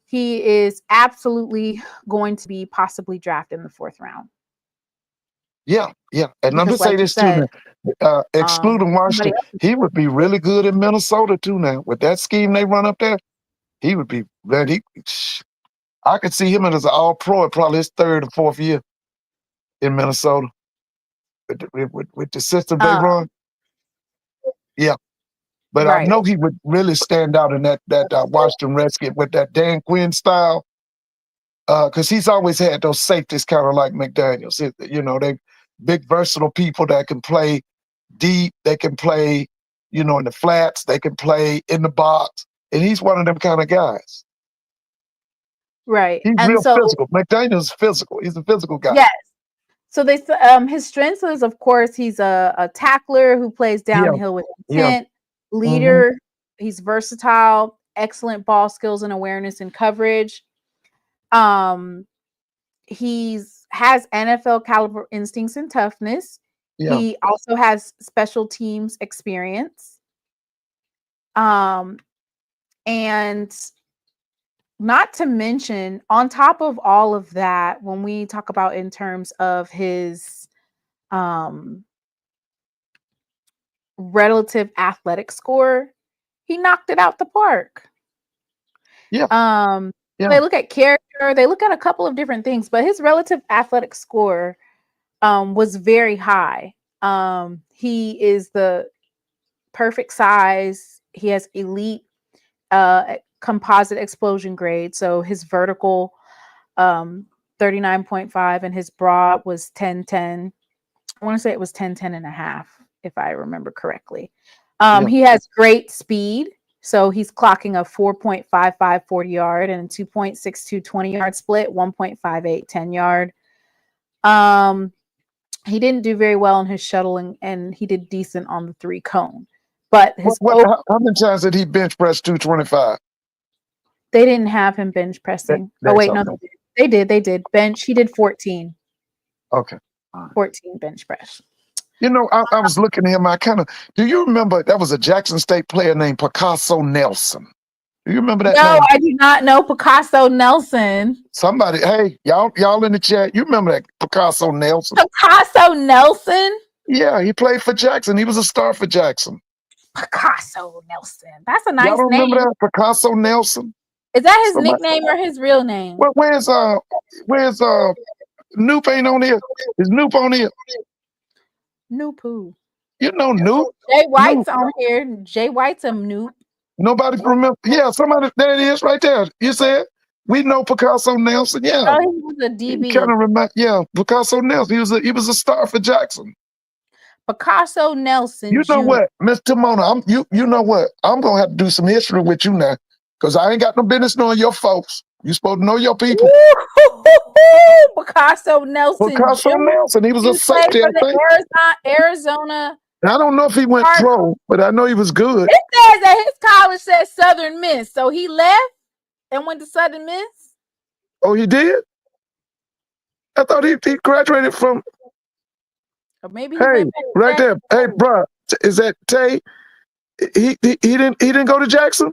he is absolutely going to be possibly drafted in the 4th round. Yeah. And I'm going to say this too now. Excluding Washington, he would be really good in Minnesota too now. With that scheme they run up there, he would be ready. I could see him as an all-pro at probably his 3rd or 4th year in Minnesota with the system they run. Yeah. But I know he would really stand out in that Washington Redskins with that Dan Quinn style, because he's always had those safeties kind of like McDaniels. They big, versatile people that can play deep. They can play, in the flats. They can play in the box. And he's one of them kind of guys. Right. He's real physical. McDaniel's physical. He's a physical guy. Yes. So his strengths is, of course, he's a tackler who plays downhill with intent, leader. He's versatile, excellent ball skills and awareness and coverage. He's has NFL caliber instincts and toughness. He also has special teams experience. And not to mention, on top of all of that, when we talk about in terms of his relative athletic score, he knocked it out the park. They look at character, they look at a couple of different things, but his relative athletic score was very high. He is the perfect size. He has elite composite explosion grade. So his vertical 39.5 and his broad was 10.10. I want to say it was 10.10 and a half, if I remember correctly. He has great speed. So he's clocking a 4.55 40-yard and a 2.62 20-yard split, 1.58 10-yard. He didn't do very well in his shuttling, and he did decent on the 3-cone. But how many times did he bench press 225? They didn't have him bench pressing. They did bench. He did 14. Okay. 14 bench press. I was looking at him. Do you remember that was a Jackson State player named Picasso Nelson? Do you remember that? No, name? I do not know Picasso Nelson. Somebody, hey, y'all in the chat, you remember that Picasso Nelson? Picasso Nelson? Yeah, he played for Jackson. He was a star for Jackson. Picasso Nelson. That's a nice y'all don't name. Remember that Picasso Nelson? Is that his nickname or his real name? Well, where's Noop ain't on here? Is Noop on here? Noop who? You know Noop. Jay White's on here. Jay White's a Noop. Nobody remember. Yeah, somebody. There it is, right there. You said we know Picasso Nelson. Yeah, Oh, he was a kind DB. of remind. Yeah, Picasso Nelson. He was a star for Jackson. Picasso Nelson You know Jr. what, Miss Timona? You know what? I'm gonna have to do some history with you now, because I ain't got no business knowing your folks. You supposed to know your people. Picasso Nelson Picasso Jr. Nelson. He was He a played safety, I for the think. Arizona. I don't know if he went Cardinals. pro, but I know he was good. It says that his college said Southern Miss, so he left and went to Southern Miss. Oh, he did? I thought he graduated from. Or maybe he Hey, went back to right there. Hey, Jackson. bro, is that Tay? He didn't go to Jackson.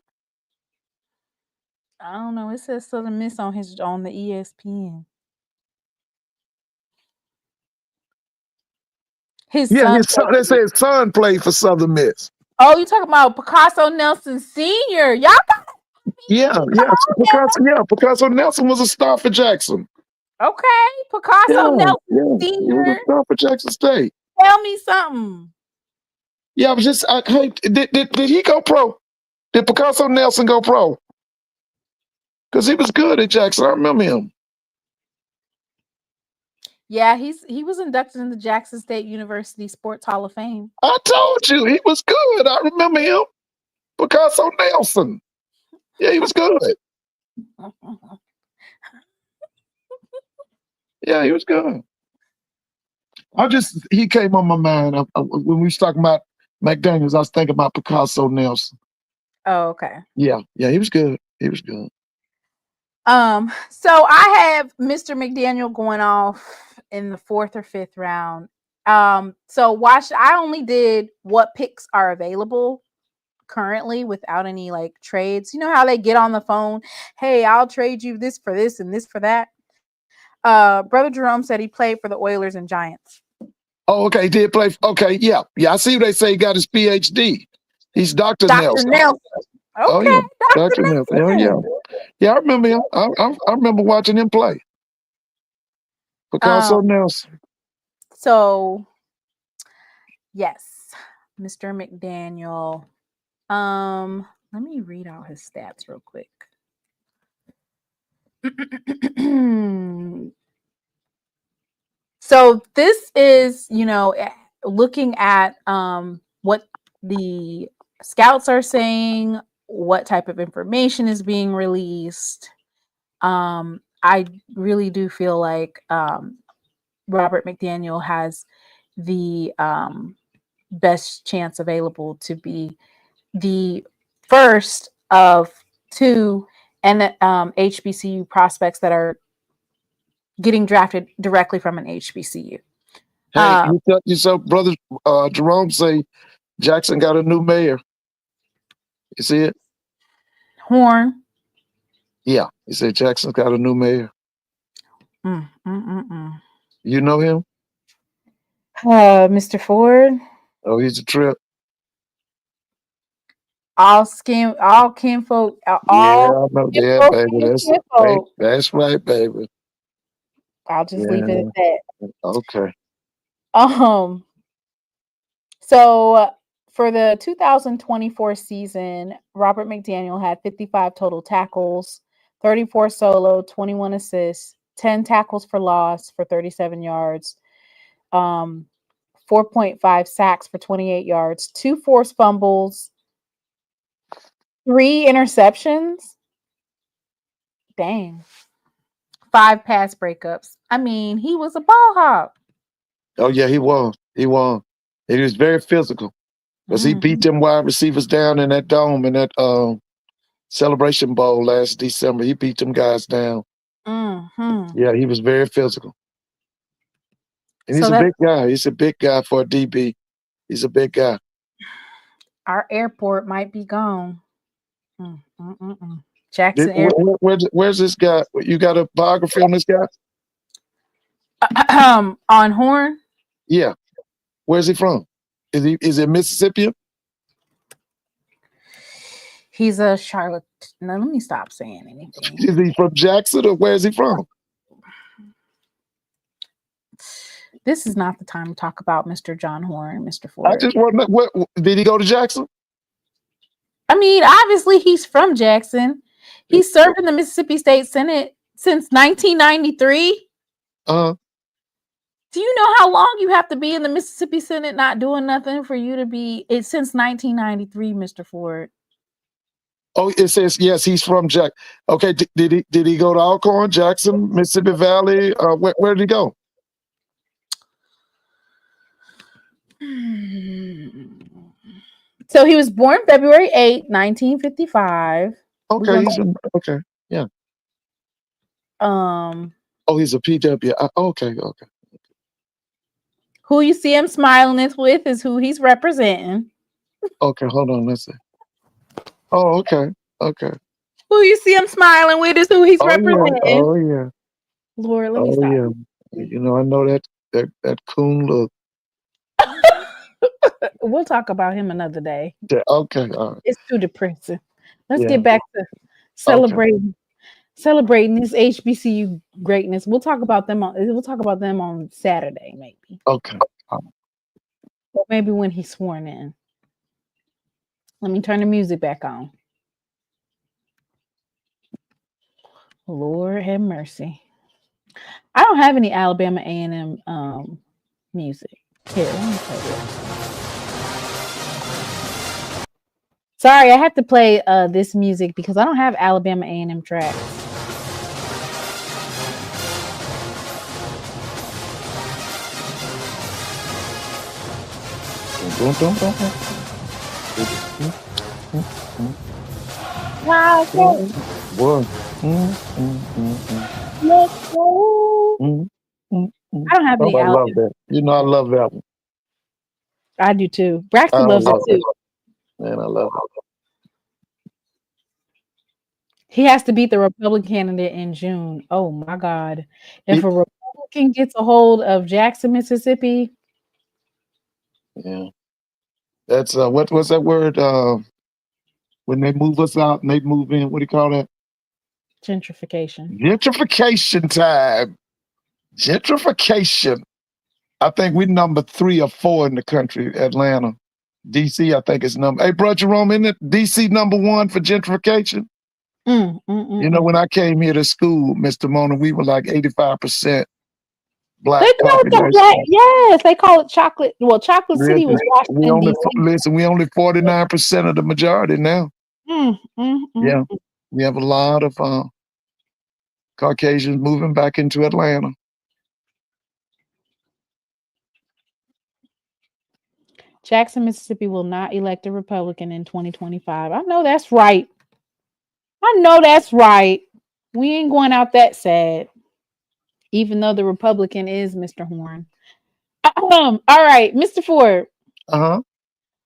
I don't know. It says Southern Miss on the ESPN. His Yeah, son. his son. They say his son played for Southern Miss. Oh, you talking about Picasso Nelson Sr.? Y'all got Yeah. Picasso Nelson was a star for Jackson. okay. Picasso Nelson He was Sr. a star for Jackson State. Tell me something. Yeah, hey, did he go pro? Did Picasso Nelson go pro? Because he was good at Jackson. I remember him. Yeah, he was inducted in the Jackson State University Sports Hall of Fame. I told you he was good. I remember him. Picasso Nelson. Yeah, he was good. Yeah, he was good. He came on my mind when we was talking about McDaniels. I was thinking about Picasso Nelson. Oh, okay. Yeah, he was good. He was good. So I have Mr. McDaniel going off in the 4th or 5th round. So I only did what picks are available currently without any like trades. You know how they get on the phone, hey, I'll trade you this for this and this for that. Brother Jerome said he played for the Oilers and Giants. Oh, okay, he did play. Okay, yeah. I see they say he got his PhD. He's Dr. Nelson. Okay, Oh yeah, Dr. Nelson. Oh yeah. Yeah, I remember him. I remember watching him play. Picasso Nelson. So, yes, Mr. McDaniel. Let me read out his stats real quick. So this is, looking at what the scouts are saying, what type of information is being released. I really do feel like Robert McDaniel has the best chance available to be the first of 2 HBCU prospects that are getting drafted directly from an HBCU. Hey, you saw Brother Jerome say Jackson got a new mayor. You see it? Horn. Yeah, he said Jackson's got a new mayor. You know him? Mr. Ford. Oh, he's a trip. All kinfolk. I know that, baby. That's right, baby. I'll just leave it at that. Okay. So for the 2024 season, Robert McDaniel had 55 total tackles, 34 solo, 21 assists, 10 tackles for loss for 37 yards, 4.5 sacks for 28 yards, 2 forced fumbles, 3 interceptions. Dang. 5 pass breakups. I mean, he was a ball hog. Oh, yeah, he was. He was very physical. Because he beat them wide receivers down in that dome in that Celebration Bowl last December. He beat them guys down. Yeah, he was very physical. And he's a big guy. He's a big guy for a DB. He's a big guy. Our airport might be gone. Jackson Airport. Where's this guy? You got a biography on this guy? On Horn? Yeah. Where's he from? Is it Mississippi? He's a Charlotte. Now let me stop saying anything. Is he from Jackson or where is he from? This is not the time to talk about Mr. John Horn, Mr. Ford. I just want to know, did he go to Jackson? I mean, obviously he's from Jackson. He served in the Mississippi State Senate since 1993. Uh, Do you know how long you have to be in the Mississippi Senate not doing nothing for you to be? It's since 1993, Mr. Ford. oh, it says yes. He's from Jack. Okay, did he go to Alcorn, Jackson, Mississippi Valley? Where did he go? So he was born February 8, 1955. Okay, okay, yeah. Oh, he's a PW. Okay. Who you see him smiling with is who he's representing. Okay, hold on. Let's see. Oh, okay. Who you see him smiling with is who he's representing. Yeah. Oh, yeah. Lord, let me stop. Yeah. You know, I know that coon look. We'll talk about him another day. Yeah, okay. All right. It's too depressing. Let's get back to celebrating this HBCU greatness. We'll talk about them on Saturday, maybe. Okay. Or maybe when he's sworn in. Let me turn the music back on. Lord have mercy. I don't have any Alabama A&M music. Here, let me play this. Sorry, I have to play this music because I don't have Alabama A&M tracks. Wow, let's go. I don't have any I Alabama. love that. You know, I love that one. I do too. Braxton loves it too. Man, I love it. He has to beat the Republican candidate in June. Oh my God. If a Republican gets a hold of Jackson, Mississippi. Yeah. That's what's that word? When they move us out and they move in, what do you call that? Gentrification. Gentrification time. Gentrification. I think we're number 3 or 4 in the country, Atlanta. DC, I think is number. Hey, bro, Jerome, isn't it DC number 1 for gentrification? You know, when I came here to school, Mr. Mona, we were like 85% black. They call it the black. Yes, they call it chocolate. Well, Chocolate City was Washington, D.C. Listen, we only 49% of the majority now. Yeah, we have a lot of Caucasians moving back into Atlanta. Jackson, Mississippi will not elect a Republican in 2025. I know that's right. We ain't going out that sad. Even though the Republican is Mr. Horn. All right, Mr. Ford.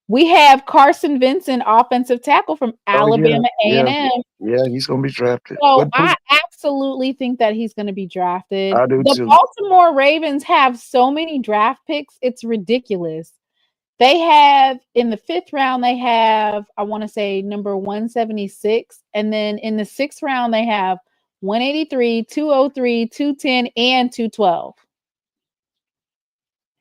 We have Carson Vinson, offensive tackle from Alabama A&M. Yeah, he's going to be drafted. So I absolutely think that he's going to be drafted. I do too. Baltimore Ravens have so many draft picks. It's ridiculous. They have, in the 5th round, they have, I want to say, number 176. And then in the 6th round, they have 183, 203, 210, and 212.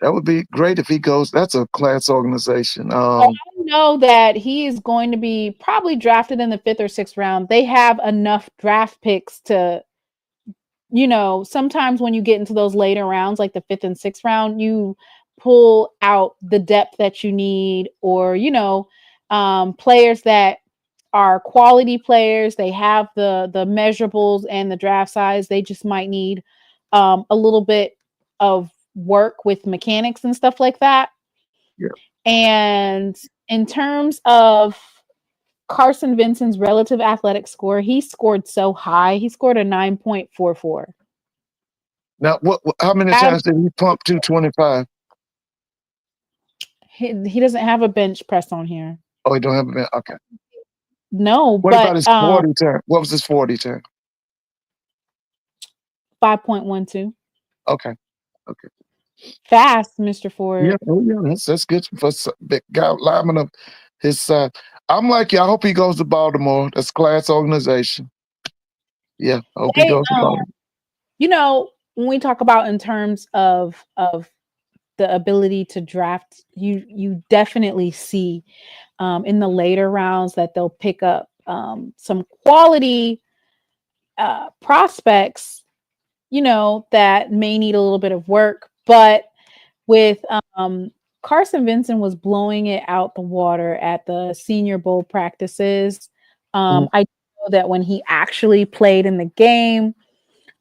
That would be great if he goes. That's a class organization. I know that he is going to be probably drafted in the 5th or 6th round. They have enough draft picks to, you know, sometimes when you get into those later rounds, like the 5th and 6th round, you pull out the depth that you need, or, you know, players that are quality players. They have the measurables and the draft size. They just might need a little bit of work with mechanics and stuff like that. Yeah. And in terms of Carson Vinson's relative athletic score, he scored so high. He scored a 9.44. Now, how many times did he pump 225? He doesn't have a bench press on here. Oh, he don't have a bench. Okay. No, what about his 40 turn? What was his 40 turn? 5.12. Okay. Fast, Mr. Ford. Yeah, that's good for a big guy lineman of his size. I'm like you. I hope he goes to Baltimore. That's a class organization. Yeah, I hope he goes to Baltimore. You know, when we talk about in terms of the ability to draft, you definitely see in the later rounds that they'll pick up some quality prospects, that may need a little bit of work. But with Carson Vinson was blowing it out the water at the Senior Bowl practices. I know that when he actually played in the game,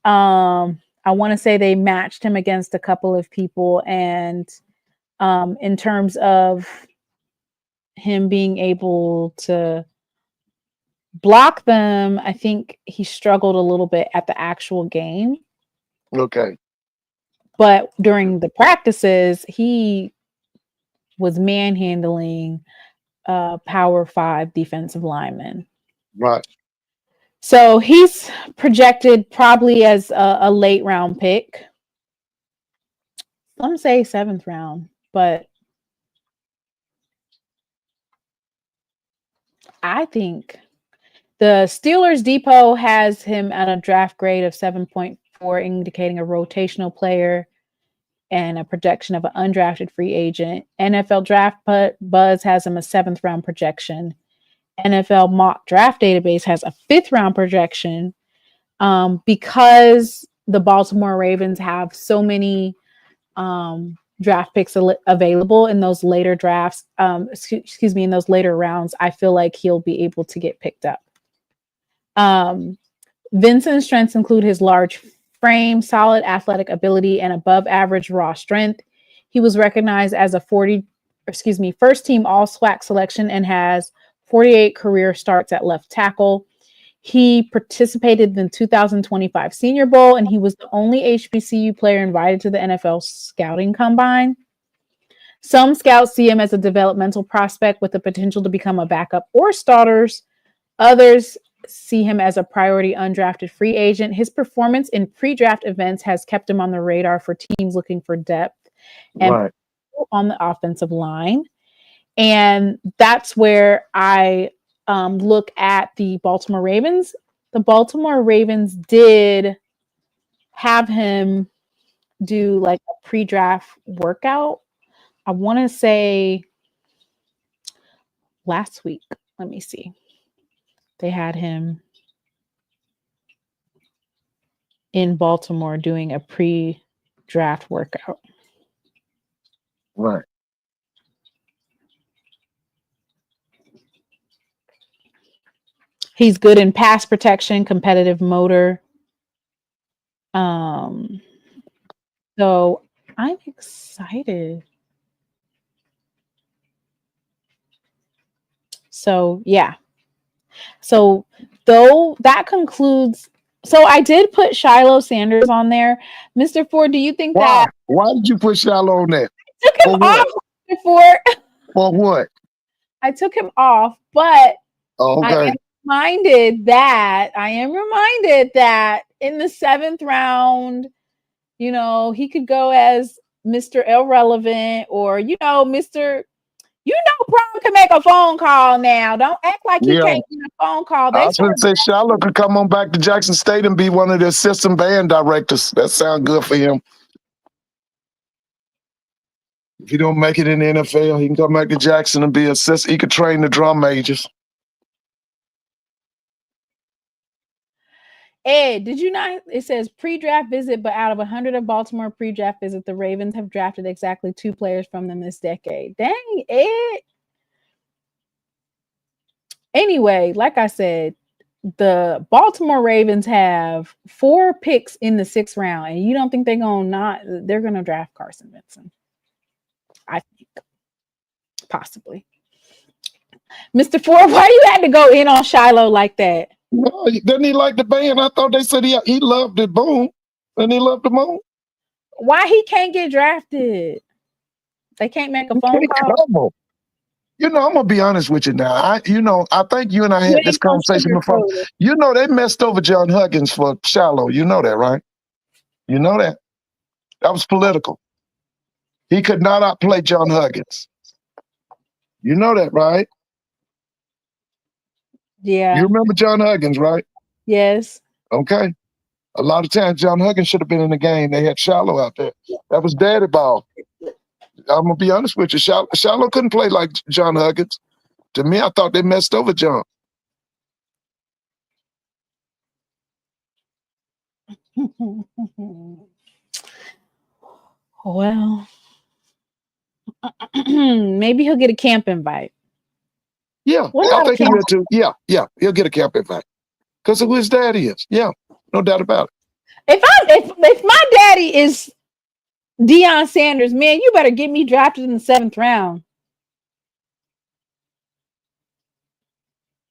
I want to say they matched him against a couple of people. And in terms of him being able to block them, I think he struggled a little bit at the actual game. Okay. But during the practices, he was manhandling Power 5 defensive linemen. Right. So he's projected probably as a late round pick. Let me say 7th round, but I think the Steelers Depot has him at a draft grade of 7.4, indicating a rotational player and a projection of an undrafted free agent. NFL Draft Buzz has him a 7th round projection. NFL Mock Draft Database has a 5th round projection. Because the Baltimore Ravens have so many draft picks available in those later drafts, in those later rounds, I feel like he'll be able to get picked up. Vinson's strengths include his large frame, solid athletic ability, and above average raw strength. He was recognized as a first team all SWAC selection and has 48 career starts at left tackle. He participated in the 2025 Senior Bowl, and he was the only HBCU player invited to the NFL scouting combine. Some scouts see him as a developmental prospect with the potential to become a backup or starters. Others see him as a priority undrafted free agent. His performance in pre-draft events has kept him on the radar for teams looking for depth and on the offensive line. And that's where I look at the Baltimore Ravens. The Baltimore Ravens did have him do like a pre-draft workout. I want to say last week. Let me see. They had him in Baltimore doing a pre-draft workout. Right. He's good in pass protection, competitive motor. So I'm excited. So yeah. So though that concludes. So I did put Shedeur Sanders on there. Mr. Ford, do you think Why did you put Shiloh on that? I took him off, Mr. Ford? For what? I took him off, but okay. I am reminded that in the 7th round, he could go as Mr. Irrelevant or, Mr. Brown can make a phone call now. Don't act like he can't get a phone call. I was going to say Shiloh could come on back to Jackson State and be one of the assistant band directors. That sounds good for him. If he don't make it in the NFL, he can come back to Jackson and be assistant. He could train the drum majors. Ed, did you not? It says pre-draft visit, but out of 100 of Baltimore pre-draft visits, the Ravens have drafted exactly 2 players from them this decade. Dang, Ed. Anyway, like I said, the Baltimore Ravens have 4 picks in the 6th round, and you don't think they're going to draft Carson Vinson? I think possibly. Mr. Ford, why you had to go in on Shiloh like that? No, didn't he like the band? I thought they said he loved it. Boom. And he loved the moon. Why he can't get drafted? They can't make a phone call. I'm gonna be honest with you now. I think you and I had this conversation before. They messed over John Huggins for Shiloh. You know that, right? You know that. That was political. He could not outplay John Huggins. You know that, right? Yeah. You remember John Huggins, right? Yes. Okay. A lot of times John Huggins should have been in the game. They had Shiloh out there. That was daddy ball. I'm going to be honest with you. Shiloh couldn't play like John Huggins. To me, I thought they messed over John. Well, maybe he'll get a camp invite. Yeah, I think he will too. Yeah, he'll get a camp invite because of who his daddy is. Yeah, no doubt about it. If my daddy is Deion Sanders, man, you better get me drafted in the 7th round.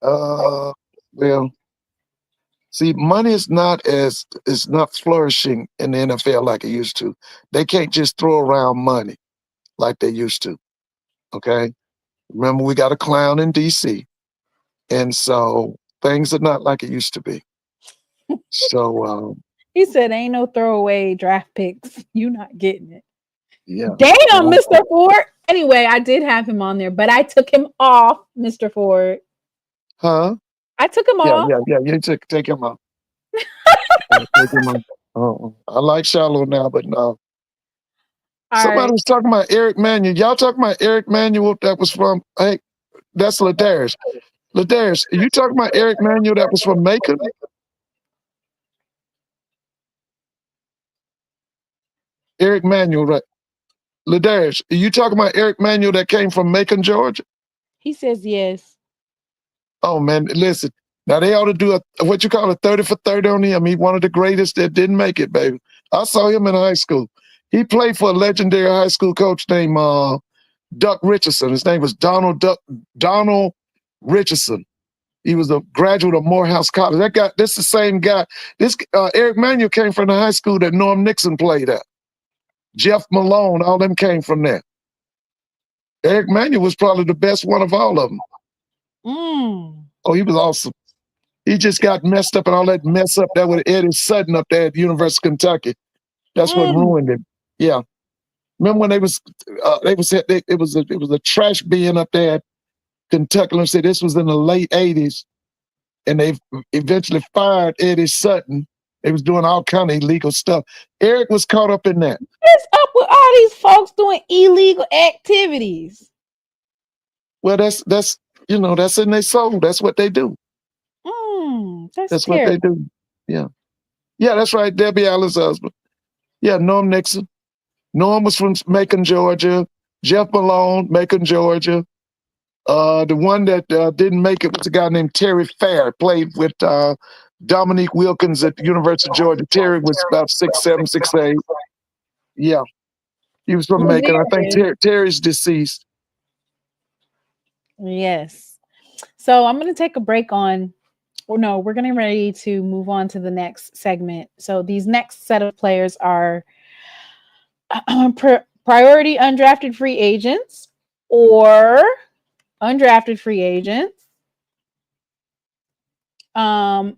Well, see, money is not flourishing in the NFL like it used to. They can't just throw around money like they used to. Okay, remember we got a clown in DC, and so things are not like it used to be. So he said, "Ain't no throwaway draft picks. You not getting it." yeah. Damn, Mr. Ford. Anyway, I did have him on there, but I took him off, Mr. Ford. Huh? I took him off. Yeah. You take him off. Take him off. I like Shallow now, but no. Somebody was talking about Eric Manuel. Y'all talking about Eric Manuel that was from, hey, that's Ladarius. Ladarius, are you talking about Eric Manuel that was from Macon? Eric Manuel, right? Ladarius, are you talking about Eric Manuel that came from Macon, Georgia? He says yes. Oh, man, listen. Now, they ought to do what you call a 30 for 30 on him. He's one of the greatest that didn't make it, baby. I saw him in high school. He played for a legendary high school coach named Duck Richardson. His name was Donald Richardson. He was a graduate of Morehouse College. That guy, this is the same guy. This Eric Manuel came from the high school that Norm Nixon played at. Jeff Malone, all them came from there. Eric Manuel was probably the best one of all of them. Oh, he was awesome. He just got messed up and all that mess up there with Eddie Sutton up there at the University of Kentucky. That's what ruined him. Yeah. Remember when it was a trash bin up there at Kentucky? Let's say this was in the late 80s, and they eventually fired Eddie Sutton. They was doing all kind of illegal stuff. Eric was caught up in that. What's up with all these folks doing illegal activities? Well, that's in their soul. That's what they do. That's what they do. Yeah. Yeah, that's right. Debbie Allen's husband. Yeah, Norm Nixon. Norm was from Macon, Georgia. Jeff Malone, Macon, Georgia. The one that didn't make it was a guy named Terry Fair, played with Dominique Wilkins at the University of Georgia. Terry was about 6'7", 6'8". Yeah. He was from Macon. I think Terry's deceased. Yes. So I'm going to take a break we're getting ready to move on to the next segment. So these next set of players are priority undrafted free agents or undrafted free agents. As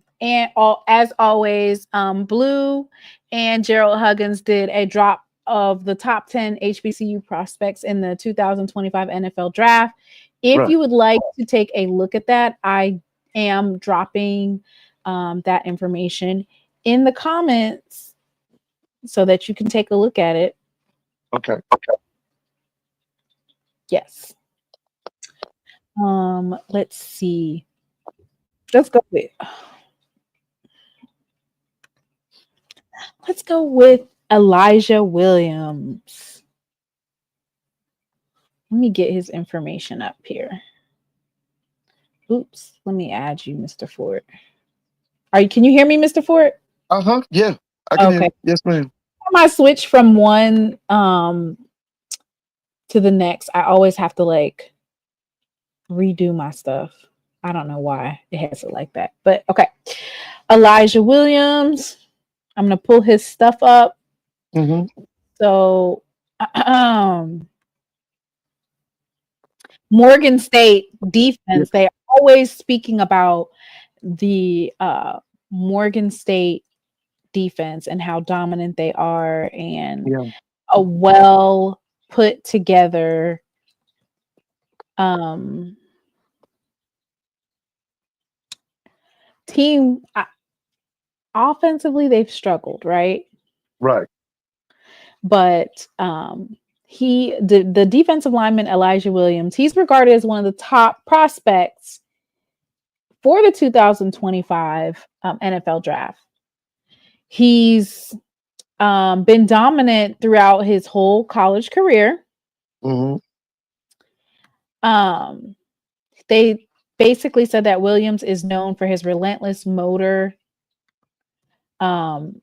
always, Blue and Gerald Huggins did a drop of the top 10 HBCU prospects in the 2025 NFL draft. If you would like to take a look at that, I am dropping that information in the comments so that you can take a look at it. Okay. Yes. Let's see. Let's go with Elijah Williams. Let me get his information up here. Oops, let me add you, Mr. Ford. Can you hear me, Mr. Ford? Yeah, I can hear you. Yes, ma'am. I switch from one to the next. I always have to redo my stuff. I don't know why it has it like that, but okay. Elijah Williams. I'm gonna pull his stuff up. So, Morgan State defense. They are always speaking about the Morgan State defense and how dominant they are, and a well put together team. Offensively, they've struggled, right? Right. But The defensive lineman Elijah Williams, he's regarded as one of the top prospects for the 2025 NFL draft. He's been dominant throughout his whole college career. Mm-hmm. They basically said that Williams is known for his relentless motor,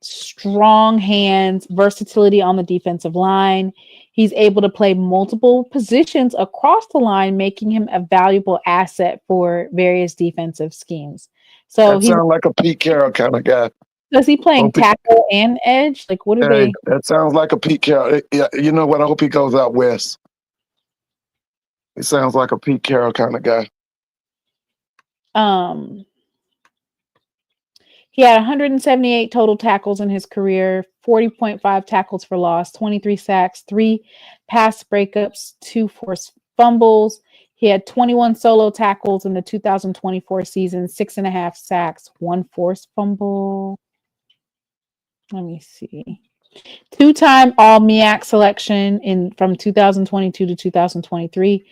strong hands, versatility on the defensive line. He's able to play multiple positions across the line, making him a valuable asset for various defensive schemes. So that sounds like a Pete Carroll kind of guy. Is he playing tackle and edge? Like, what are they? That sounds like a Pete Carroll. Yeah, you know what? I hope he goes out west. He sounds like a Pete Carroll kind of guy. He had 178 total tackles in his career, 40.5 tackles for loss, 23 sacks, 3 pass breakups, 2 forced fumbles. He had 21 solo tackles in the 2024 season, 6.5 sacks, 1 forced fumble. Let me see. 2-time All-MEAC selection from 2022 to 2023.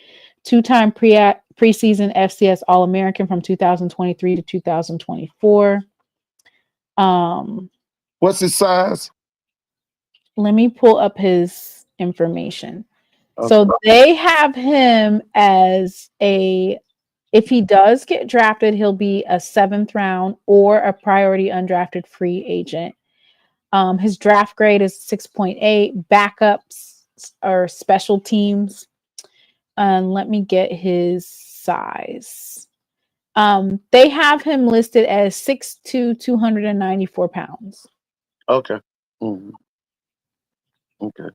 2-time preseason FCS All-American from 2023 to 2024. What's his size? Let me pull up his information. Okay. So they have him as if he does get drafted, he'll be a 7th round or a priority undrafted free agent. His draft grade is 6.8. Backups or special teams. Let me get his size. They have him listed as 6'2", 294 pounds. Okay. Mm-hmm. Okay.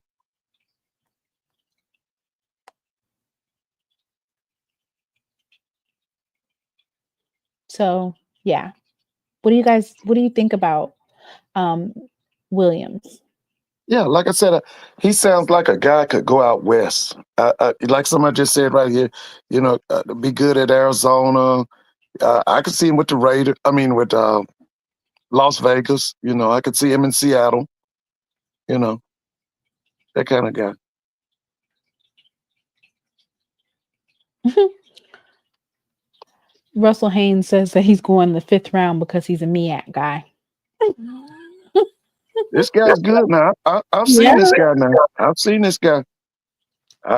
So, yeah. What do you think about Williams? Yeah, like I said, he sounds like a guy could go out west. Like somebody just said right here, be good at Arizona. I could see him with the Raiders. I mean, with Las Vegas. I could see him in Seattle. That kind of guy. Russell Haynes says that he's going in the 5th round because he's a MEAC guy. This guy's good now. I've seen this guy now. I've seen this guy.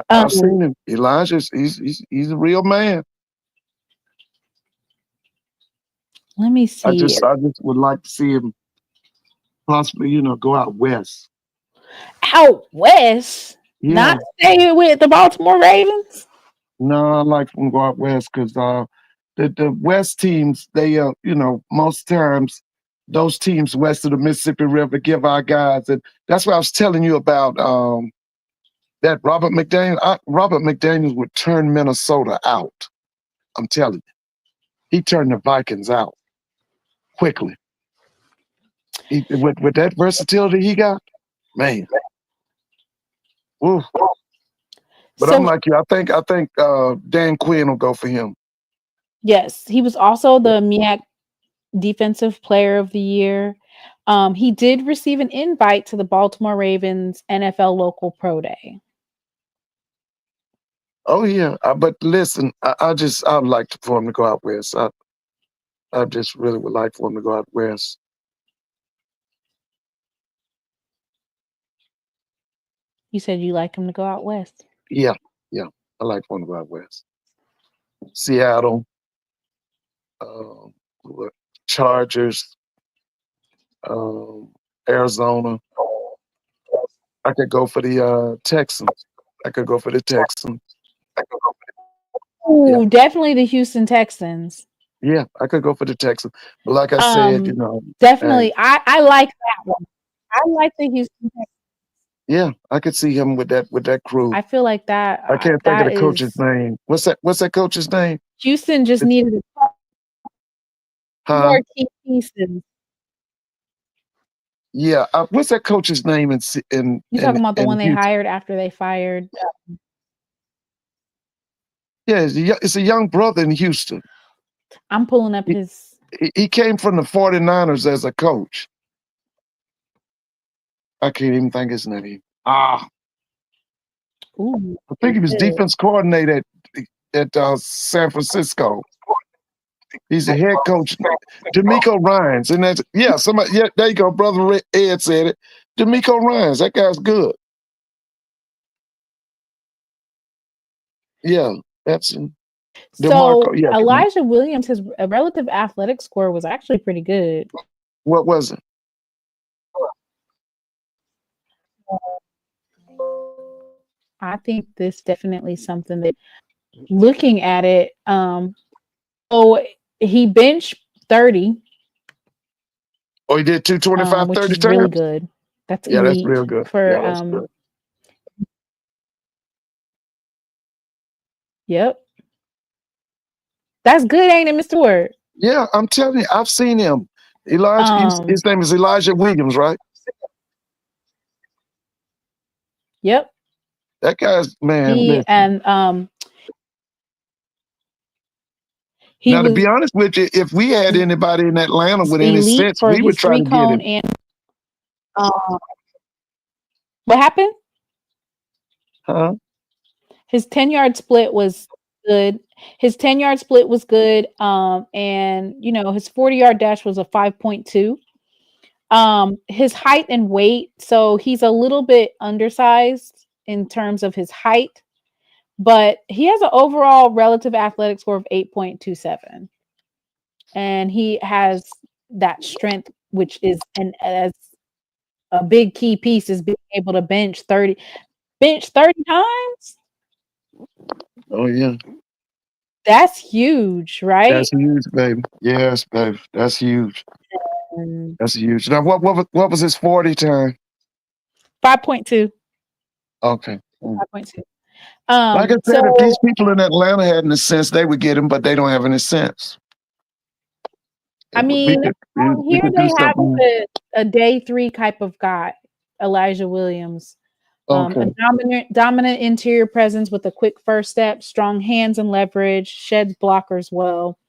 I've seen him. Elijah's he's a real man. Let me see. I just would like to see him possibly, go out west. Out west? Yeah. Not stay with the Baltimore Ravens? No, I like him to go out west because the West teams, they most times those teams west of the Mississippi River give our guys, and that's what I was telling you about that Robert McDaniel. Robert McDaniel would turn Minnesota out. I'm telling you, he turned the Vikings out quickly. With that versatility he got, man. Ooh. But I'm like you. I think Dan Quinn will go for him. Yes, he was also the MEAC Defensive Player of the Year. He did receive an invite to the Baltimore Ravens NFL Local Pro Day. Oh yeah, but listen, I'd like for him to go out west. I just really would like for him to go out west. You said you like him to go out west. Yeah, I like for him to go out west. Seattle, Chargers, Arizona. I could go for the Texans. Ooh, definitely the Houston Texans. Yeah, I could go for the Texans. But like I said, definitely, I like that one. I like the Houston Texans. Yeah, I could see him with that crew. I feel like that. I can't think of the coach's name. What's that coach's name? Houston just needed more key pieces. Yeah, what's that coach's name? You talking about the one they hired after they fired? Yeah, it's a young brother in Houston. I'm pulling up his. He came from the 49ers as a coach. I can't even think his name. Ooh, I think he was good. defense coordinator at San Francisco. He's the head coach, D'Amico Ryans, and somebody. Yeah, there you go, brother Ed said it. D'Amico Ryans, that guy's good. Yeah, that's DeMarco. So Yeah, Elijah Williams, his relative athletic score was actually pretty good. what was it? I think this definitely something that looking at it, he benched 30. Oh, he did 225, which 30 is really times? good. That's Yeah, that's elite real good. for Yeah, that's good. Yep. That's good, ain't it, Mr. Word? Yeah, I'm telling you, I've seen him. Elijah, his name is Elijah Williams, right? Yep. That guy's man. Now, to be honest with you, if we had anybody in Atlanta with any sense, we would try to get him. And what happened? Huh? His 10-yard split was good. His 10-yard split was good. And his 40-yard dash was a 5.2. His height and weight, so he's a little bit undersized in terms of his height, but he has an overall relative athletic score of 8.27. And he has that strength, which is as a big key piece is being able to bench 30 times. Oh yeah. That's huge, right? That's huge, baby. Yes, baby. That's huge. That's huge. Now, what was his 40 time? 5.2. Okay. 5.2. Like I said, if these people in Atlanta had any sense, they would get him, but they don't have any sense. I mean, here they have a day 3 type of guy, Elijah Williams. A dominant interior presence with a quick first step, strong hands and leverage, sheds blockers well.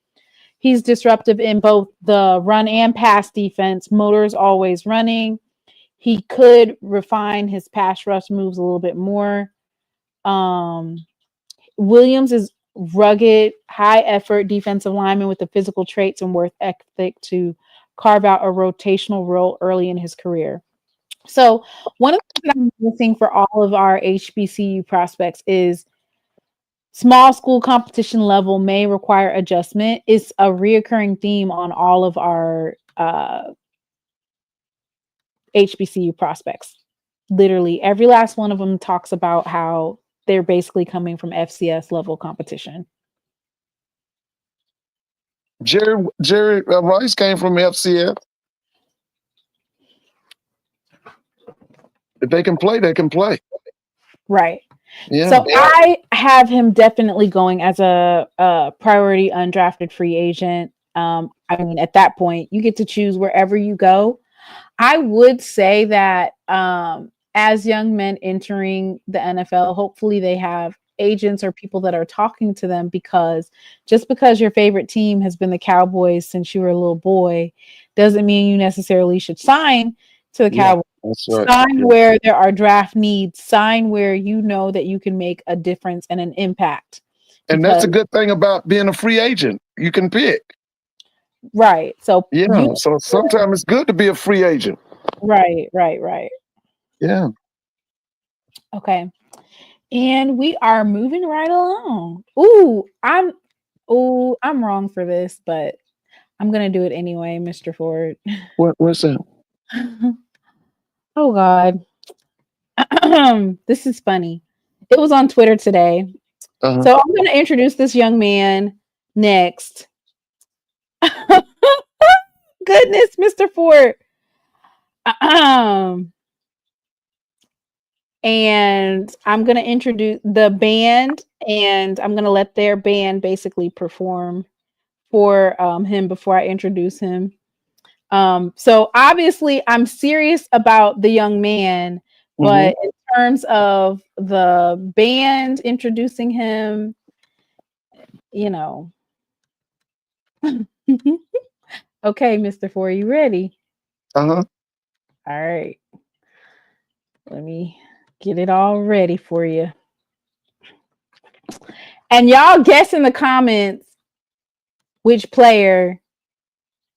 He's disruptive in both the run and pass defense. Motor is always running. He could refine his pass rush moves a little bit more. Williams is rugged, high effort defensive lineman with the physical traits and work ethic to carve out a rotational role early in his career. So one of the things I'm noticing for all of our HBCU prospects is small school competition level may require adjustment. It's a reoccurring theme on all of our HBCU prospects. Literally every last one of them talks about how they're basically coming from FCS level competition. Jerry Rice came from FCS. If they can play, they can play. Right. Yeah. So I have him definitely going as a priority undrafted free agent. I mean, at that point, you get to choose wherever you go. I would say that as young men entering the NFL, hopefully they have agents or people that are talking to them, because just because your favorite team has been the Cowboys since you were a little boy doesn't mean you necessarily should sign to the Cowboys. Right. Sign where there are draft needs, sign where you know that you can make a difference and an impact. And that's a good thing about being a free agent. You can pick. Right. So so sometimes it's good to be a free agent. Right. Yeah. Okay. And we are moving right along. I'm wrong for this, but I'm gonna do it anyway, Mr. Ford. What's that? Oh God. This is funny. It was on Twitter today. So I'm gonna introduce this young man next. Goodness, Mr. Ford. And I'm going to introduce the band, and I'm going to let their band basically perform for him before I introduce him. So obviously I'm serious about the young man, but in terms of the band introducing him, Okay, Mr. Ford, you ready? All right. Let me get it all ready for you. And y'all guess in the comments which player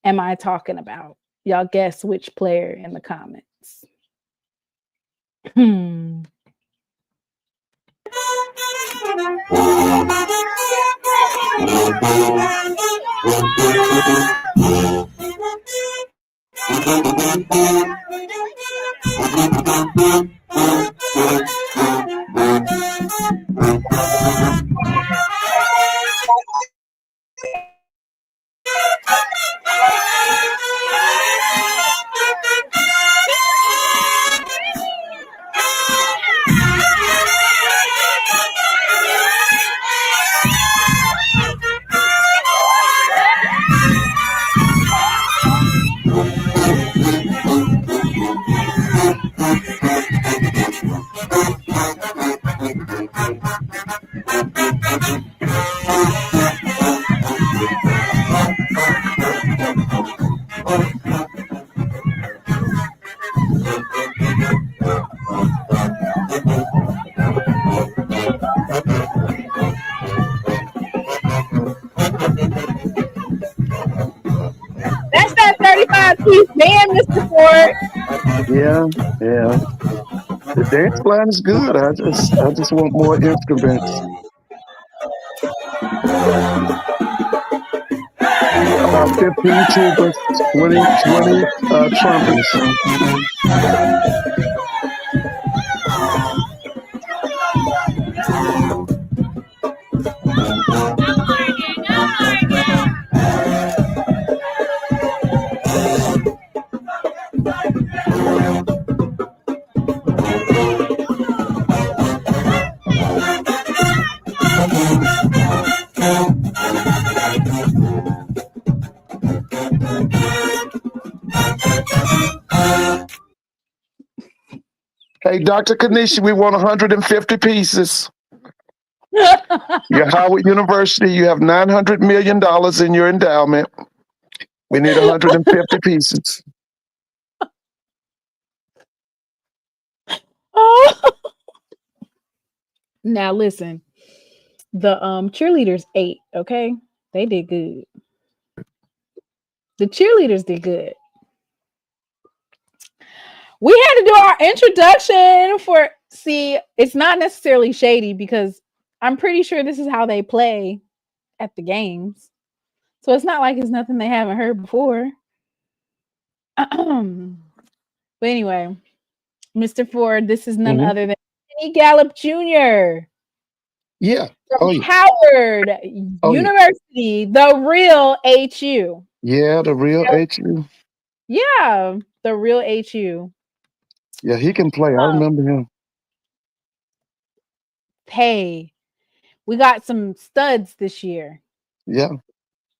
am I talking about? Y'all guess which player in the comments. That's that 35-piece band, Mr. Ford. Yeah, yeah. The dance line is good. I just want more instruments. About 15 tubas, 20 trumpets. Hey, Dr. Kanishi, we want 150 pieces. You're Howard University. You have $900 million in your endowment. We need 150 pieces. Now listen, the cheerleaders ate. Okay, they did good. The cheerleaders did good. We had to do our introduction for. See, it's not necessarily shady because I'm pretty sure this is how they play at the games. So it's not like it's nothing they haven't heard before. But anyway, Mr. Ford, this is none other than Kenny Gallop Jr. Yeah. From Howard University, the real HU. Yeah, the real HU. Yeah, the real HU. Yeah, he can play. I remember him. Hey, we got some studs this year. Yeah.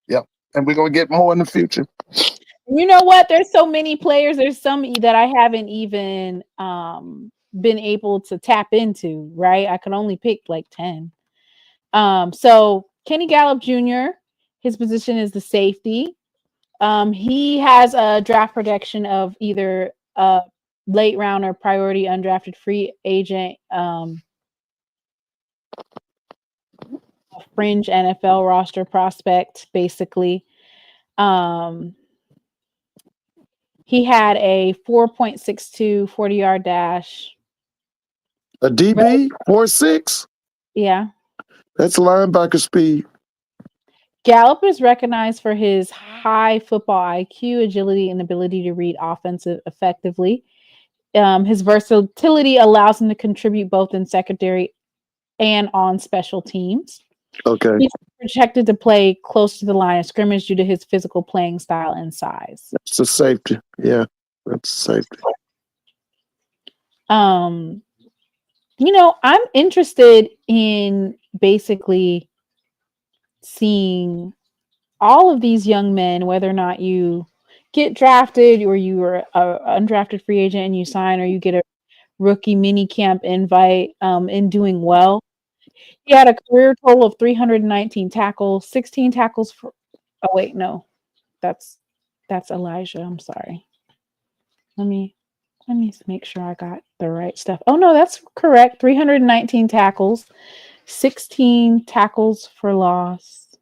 Yeah. And we're going to get more in the future. You know what? There's so many players. There's some that I haven't even been able to tap into, right? I could only pick like 10. So Kenny Gallop Jr., his position is the safety. He has a draft projection of either a late round or priority undrafted free agent, a fringe NFL roster prospect, basically. He had a 4.62 40-yard dash. A DB? 4.6? Yeah. That's linebacker speed. Gallop is recognized for his high football IQ, agility, and ability to read offensive effectively. His versatility allows him to contribute both in secondary and on special teams. Okay. He's projected to play close to the line of scrimmage due to his physical playing style and size. That's a safety. Yeah, that's a safety. You know, I'm interested in basically seeing all of these young men, whether or not you get drafted or you are an undrafted free agent and you sign, or you get a rookie mini camp invite, in doing well. He had a career total of 319 tackles, 16 tackles for. Oh wait, no, that's Elijah. I'm sorry. Let me make sure I got the right stuff. Oh no, that's correct. 319 tackles, 16 tackles for loss,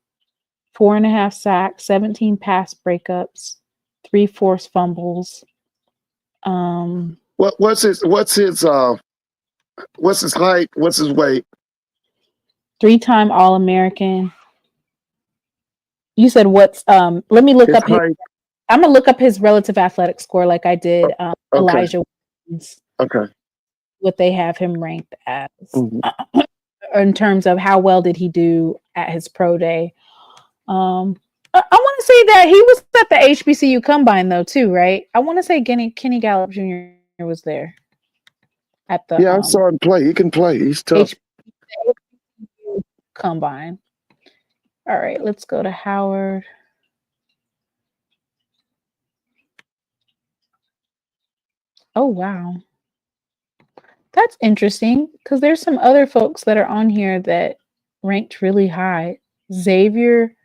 4.5 sacks, 17 pass breakups, 3 forced fumbles. What's his height? What's his weight? 3-time All-American. You said what's let me look His up his, height. I'm gonna look up his relative athletic score like I did Okay. Elijah Williams, Okay. what they have him ranked as Mhm. in terms of how well did he do at his pro day. I want to say that he was at the HBCU combine though too, right? I want to say Kenny Gallop Jr. was there at the Yeah, I saw him play. He can play. He's tough. HBCU combine. All right, let's go to Howard. Oh wow, that's interesting because there's some other folks that are on here that ranked really high. Xavier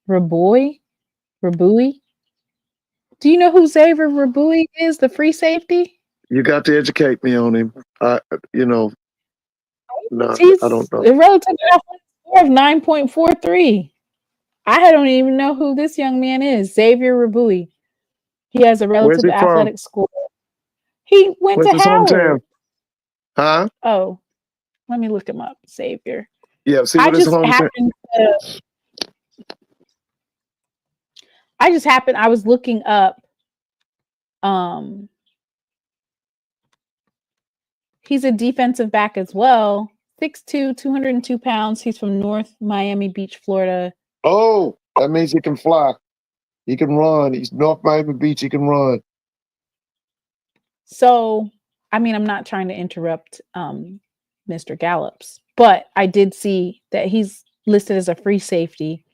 Rabui. Do you know who Xavier Rabui is? The free safety. You got to educate me on him. No, He's I don't know. a relative athletic score of 9.43. I don't even know who this young man is. Xavier Rabui. He has a Where's relative he from? athletic score. He went Where's to his hometown? Howard. Huh? Oh, let me look him up. Xavier. Yeah, see I what his just hometown. happened to. I was looking up. He's a defensive back as well. 6'2", 202 pounds. He's from North Miami Beach, Florida. Oh, that means he can fly. He can run. He's North Miami Beach. He can run. So, I mean, I'm not trying to interrupt Mr. Gallup's, but I did see that he's listed as a free safety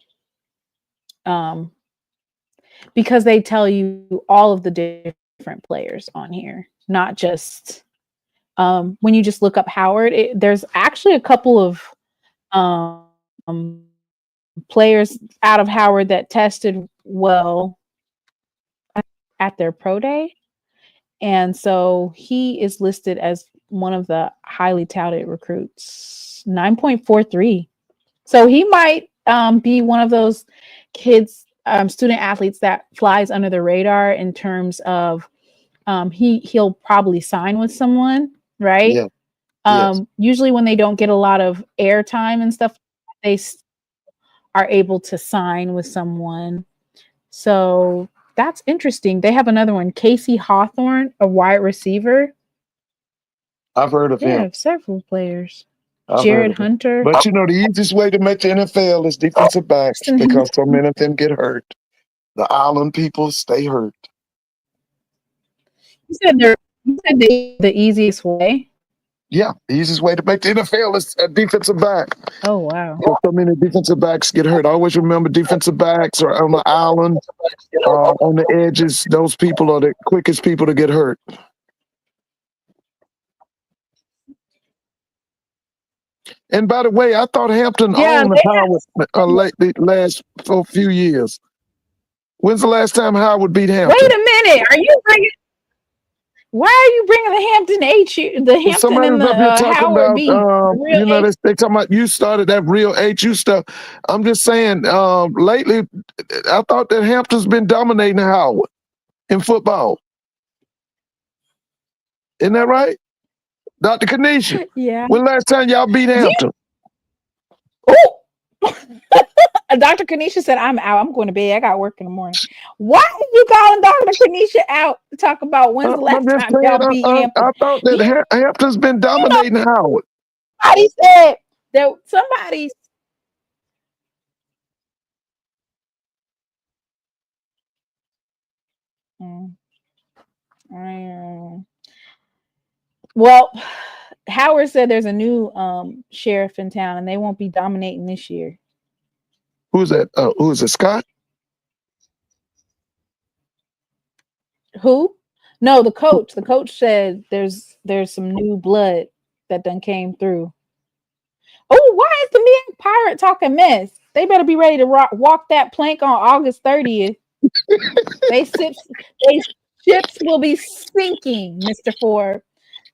because they tell you all of the different players on here, not just when you just look up Howard. There's actually a couple of players out of Howard that tested well at their pro day. And so he is listed as one of the highly touted recruits, 9.43. So he might be one of those kids, student athletes that flies under the radar in terms of he'll probably sign with someone, right? Yeah. Yes. Usually when they don't get a lot of airtime and stuff, they are able to sign with someone. So that's interesting. They have another one, Casey Hawthorne, a wide receiver. I've heard of They him. have several players. I've Jared heard of him. Hunter. But the easiest way to make the NFL is defensive backs because so many of them get hurt. The island people stay hurt. You said the easiest way? Yeah, the easiest way to make the NFL is a defensive back. Oh, wow. So many defensive backs get hurt. I always remember defensive backs are on the island, on the edges. Those people are the quickest people to get hurt. And by the way, I thought Hampton owned Howard the last few years. When's the last time Howard beat Hampton? Wait a minute. Why are you bringing the Hampton and the Howard about, they talking about you started that real HU stuff. I'm just saying, lately, I thought that Hampton's been dominating Howard in football. Isn't that right? Dr. Kanisha? Yeah. When last time y'all beat Hampton? Oh! Dr. Kanisha said, I'm out. I'm going to bed. I got work in the morning. Why are you calling Dr. Kanisha out to talk about when's the last time y'all beat Hampton? I thought that Hampton's been dominating Howard. Somebody said that somebody. Well, Howard said there's a new sheriff in town and they won't be dominating this year. Who's that? Who is it, Scott? Who? No, the coach. The coach said there's some new blood that done came through. Oh, why is the man pirate talking mess? They better be ready to walk that plank on August 30th. They ships will be sinking, Mr. Ford.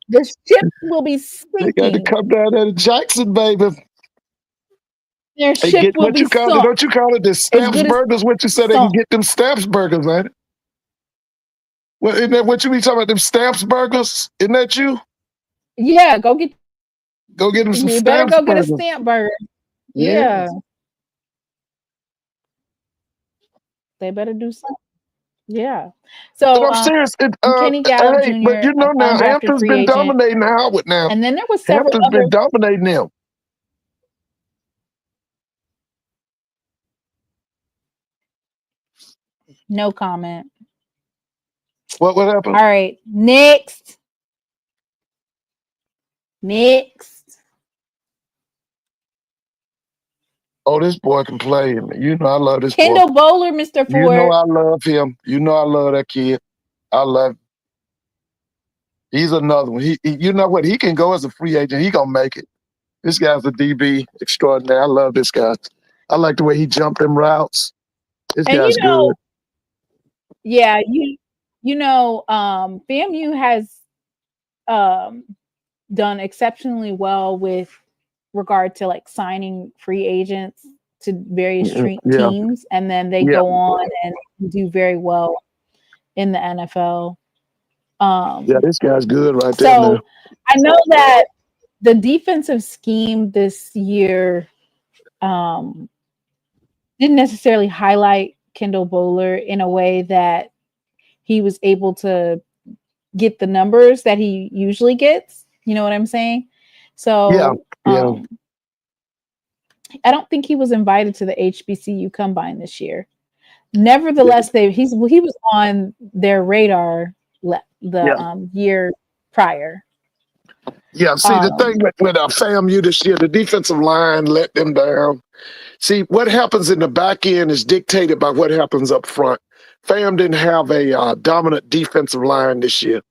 The ships will be sinking. They got to come down there to Jackson, baby. Their They ship get will what be you call it. sunk. Don't you call it the As Stamps good as burgers? What you said they can sunk. get them Stamps burgers, ain't it? Well, isn't that what you be talking about? Them Stamps burgers? Isn't that you? Yeah, go get Go get them some you better Stamps go get a burgers. stamp burger. Yeah. Yeah. They better do something. Yeah. But So I'm serious. Kenny Gallop Hey, but Jr., you know now, undrafted Hampton's free been agent. dominating Howard now. And then there was several Hampton's other been dominating them. no comment. What happened? All right. Next. Oh, this boy can play. You know I love this Kendall boy. Bohler, Mr. You know Ford. I love him. You know I love that kid. I love him. He's another one. You know what? He can go as a free agent. He gonna make it. This guy's a DB extraordinary. I love this guy. I like the way he jumped them routes. This And guy's good. yeah, FAMU has done exceptionally well with regard to like signing free agents to various teams, and then they go on and do very well in the NFL. Yeah, this guy's good right there. So I know that the defensive scheme this year didn't necessarily highlight Kendall Bohler in a way that he was able to get the numbers that he usually gets. You know what I'm saying? So I don't think he was invited to the HBCU Combine this year. Nevertheless, he was on their radar the year prior. Yeah, see, the thing with FAMU this year, the defensive line let them down. See, what happens in the back end is dictated by what happens up front. FAM didn't have a dominant defensive line this year.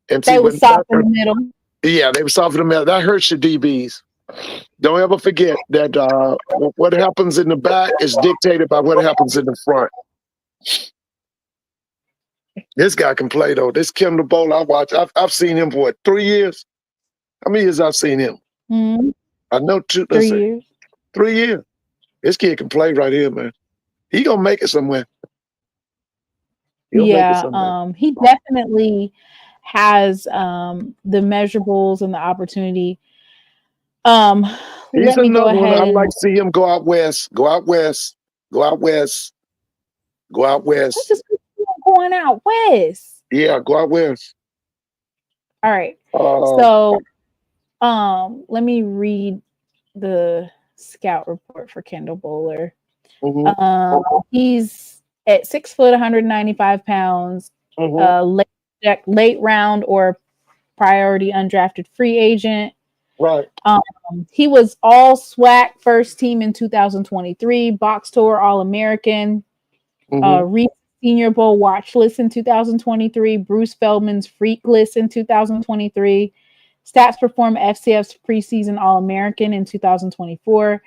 And see, they were soft in the middle. Yeah, they were soft in the middle. That hurts your DBs. Don't ever forget that what happens in the back is dictated by what happens in the front. This guy can play, though. This Kendall Bohler I watch, I've seen him for 3 years. How many years I've seen him? Mm-hmm. I know 2. 3 years. 3 years. This kid can play right here, man. He gonna make it somewhere. He definitely has the measurables and the opportunity. He's let me go ahead. I'd like to see him go out west. Go out west. Go out west. Go out west. Going out west. Yeah, go out west. All right. So let me read the scout report for Kendall Bohler. Mm-hmm. He's at 6 foot, 195 pounds, late round or priority undrafted free agent. Right. He was all SWAC first team in 2023, box tour All-American, Reese Senior Bowl watch list in 2023, Bruce Feldman's freak list in 2023, stats perform FCF's preseason All-American in 2024.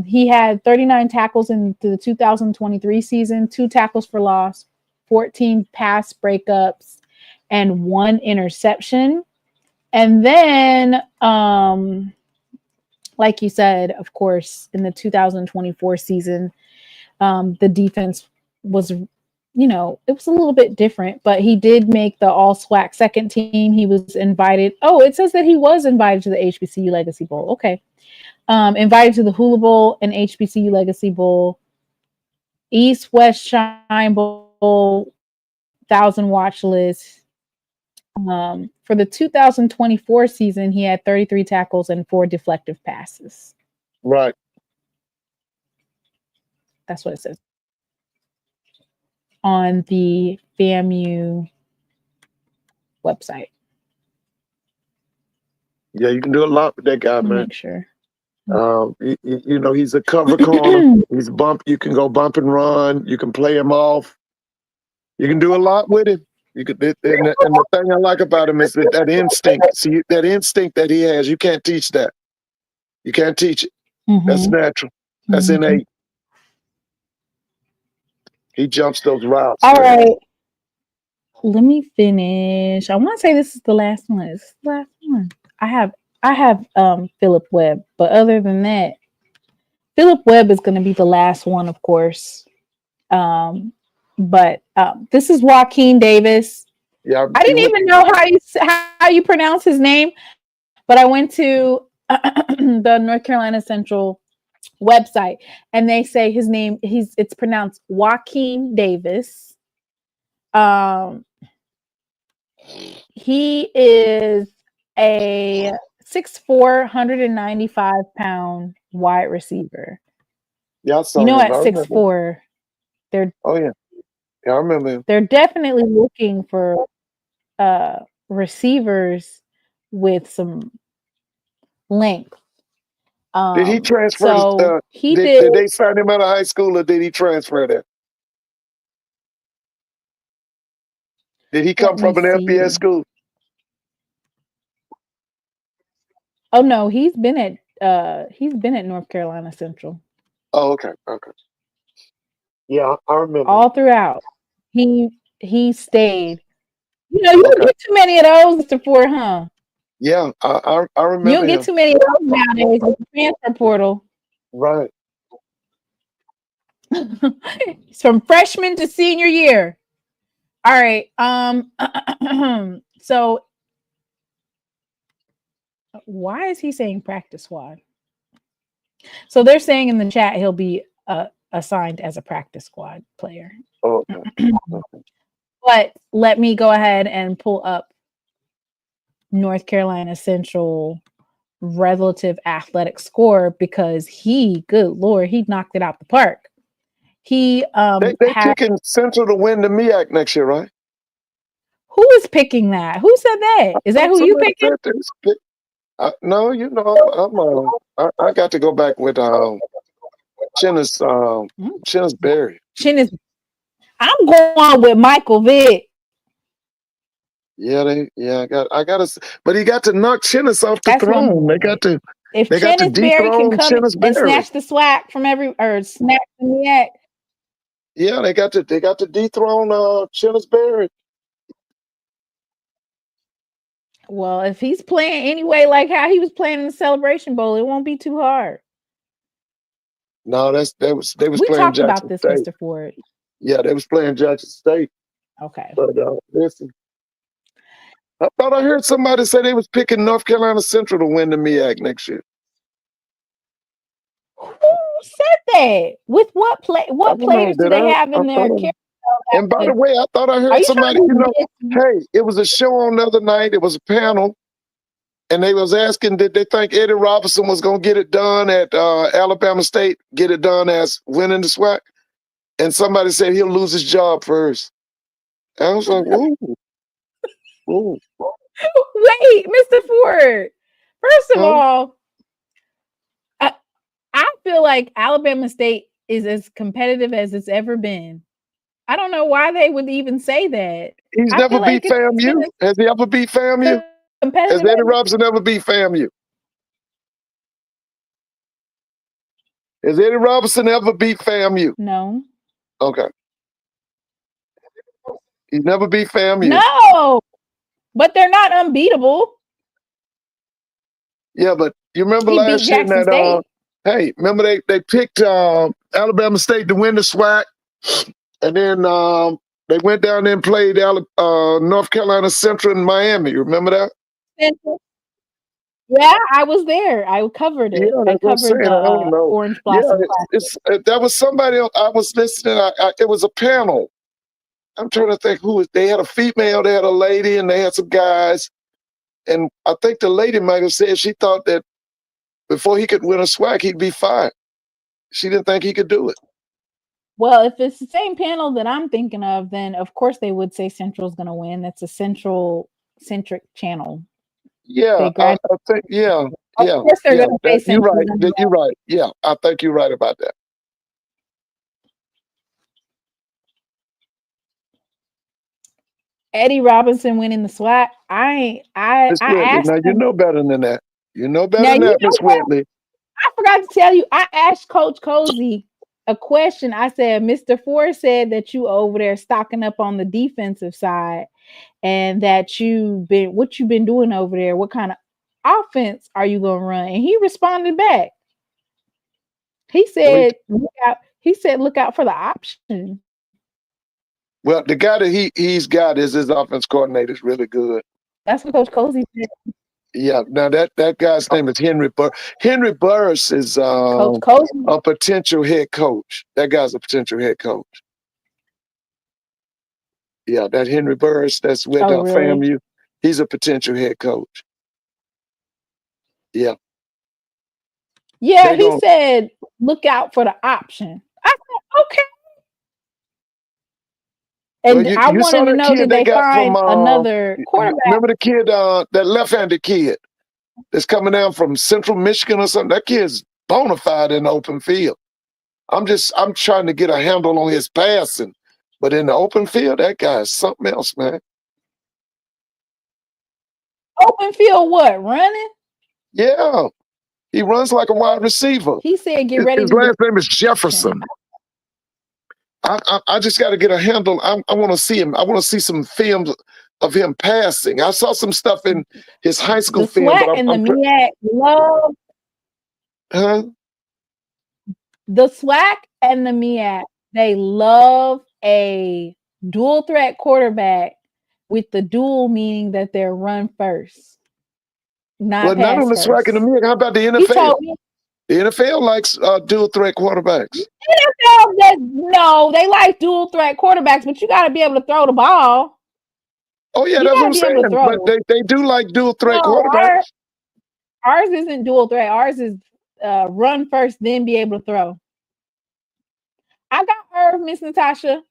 He had 39 tackles in the 2023 season, 2 tackles for loss, 14 pass breakups, and 1 interception. And then, like you said, of course, in the 2024 season, the defense was, it was a little bit different, but he did make the all SWAC second team. He was invited. Oh, it says that he was invited to the HBCU Legacy Bowl. Okay. Invited to the Hula Bowl and HBCU Legacy Bowl, East West Shine Bowl, 1,000 watch list. For the 2024 season, he had 33 tackles and 4 deflective passes. Right. That's what it says on the FAMU website. Yeah, you can do a lot with that guy, man. Make sure. He's a cover corner. He's bump. You can go bump and run. You can play him off. You can do a lot with him. You could, and the thing I like about him is that instinct. See, that instinct that he has, you can't teach that. You can't teach it. That's natural. That's innate. He jumps those routes. All right. Let me finish. I want to say this is the last one. This is the last one. I have Philip Webb, but other than that, Philip Webb is going to be the last one, of course. But this is Joaquin Davis. Yeah, I didn't even know how you pronounce his name, but I went to the North Carolina Central website and they say his name, it's pronounced Joaquin Davis. He is a 6'4", 195-pound wide receiver. Yeah, I saw You know, him. at 6'4", they're Oh yeah, I remember him. They're definitely looking for receivers with some length. Did he transfer? So he did they sign him out of high school, or did he transfer there? Did he come from an FBS school? Oh no, he's been at North Carolina Central. Oh, okay. Yeah, I remember. All throughout. He stayed. You know, you don't get too many of those before, huh? Yeah, I remember. You don't get too many of those nowadays with the transfer portal. Right. From freshman to senior year. All right. So why is he saying practice squad? So they're saying in the chat he'll be assigned as a practice squad player. Oh, okay. But let me go ahead and pull up North Carolina Central relative athletic score because good Lord, he knocked it out the park. They picking Central to win the MEAC next year, right? Who is picking that? Who said that? Is that who you picking? No, you know, I got to go back with Chennis Berry. I'm going with Michael Vick. Yeah, I got to, but he got to knock Chennis off the throne. They got to Berry can come and snatch the SWAC from snatch the MEAC. Yeah, they got to dethrone Shedeur Sanders. Well, if he's playing anyway, like how he was playing in the Celebration Bowl, it won't be too hard. No, they was we playing talked Jackson about this, State. Mr. Ford. Yeah, they was playing Jackson State. Okay. But listen, I thought I heard somebody say they was picking North Carolina Central to win the MEAC next year. Who said that? With what players do they have in their care? And by the way, I thought I heard somebody, hey, it was a show on the other night. It was a panel. And they was asking, did they think Eddie Robinson was going to get it done at Alabama State, get it done as winning the SWAC? And somebody said he'll lose his job first. I was like, whoa. Wait, Mr. Ford. First of all, I feel like Alabama State is as competitive as it's ever been. I don't know why they would even say that. He's never beat FAMU. Has he ever beat FAMU? Has Eddie Robinson ever beat FAMU? Has Eddie Robinson ever beat FAMU? No. Okay. He's never beat FAMU. No, but they're not unbeatable. Yeah, but you remember last year that hey, remember they picked Alabama State to win the SWAC, and then they went down there and played North Carolina Central in Miami. You remember that? Yeah, I was there. I covered it. Yeah, I covered the Orange Blossom. Yeah, that was somebody else. I was listening. It was a panel. I'm trying to think who was. They had a female, they had a lady, and they had some guys. And I think the lady might have said she thought that before he could win a SWAC, he'd be fired. She didn't think he could do it. Well, if it's the same panel that I'm thinking of, then of course they would say Central's going to win. That's a Central-centric channel. Yeah, I think, yeah. Of course they're going to say Central. You're right. Yeah, I think you're right about that. Eddie Robinson winning the SWAC. I asked now you know better than that. You know better than that, Miss Whitley. I forgot to tell you, I asked Coach Cozy a question. I said, Mr. Ford said that you over there stocking up on the defensive side and that what you've been doing over there, what kind of offense are you going to run? And he responded back. He said, look out. He said, look out for the option. Well, the guy that he's got is his offense coordinator is really good. That's what Coach Cozy said. Yeah. Now that guy's name is Henry Burris. Henry Burris is Coach Cozy. a potential head coach. That guy's a potential head coach. Yeah, that Henry Burris that's with really? FAMU. He's a potential head coach. Yeah. Yeah, he said, look out for the option. I said, okay. And I wanted to know, did they find another quarterback? Remember the kid, that left-handed kid that's coming down from Central Michigan or something? That kid's bona fide in the open field. I'm trying to get a handle on his passing. But in the open field, that guy is something else, man. Open field what? Running? Yeah. He runs like a wide receiver. He said, get ready. His last name is Jefferson. I just got to get a handle. I want to see him. I want to see some films of him passing. I saw some stuff in his high school film. The SWAC and the MEAC love. Huh? The SWAC and the MEAC, they love a dual threat quarterback with the dual meaning that they're run first. Not on the SWAC and the MEAC. How about the NFL? The NFL likes dual threat quarterbacks. NFL, no, they like dual threat quarterbacks, but you got to be able to throw the ball. Oh yeah, that's what I'm saying. But they do like dual threat quarterbacks. Ours isn't dual threat. Ours is run first, then be able to throw. I got Irv, Miss Natasha.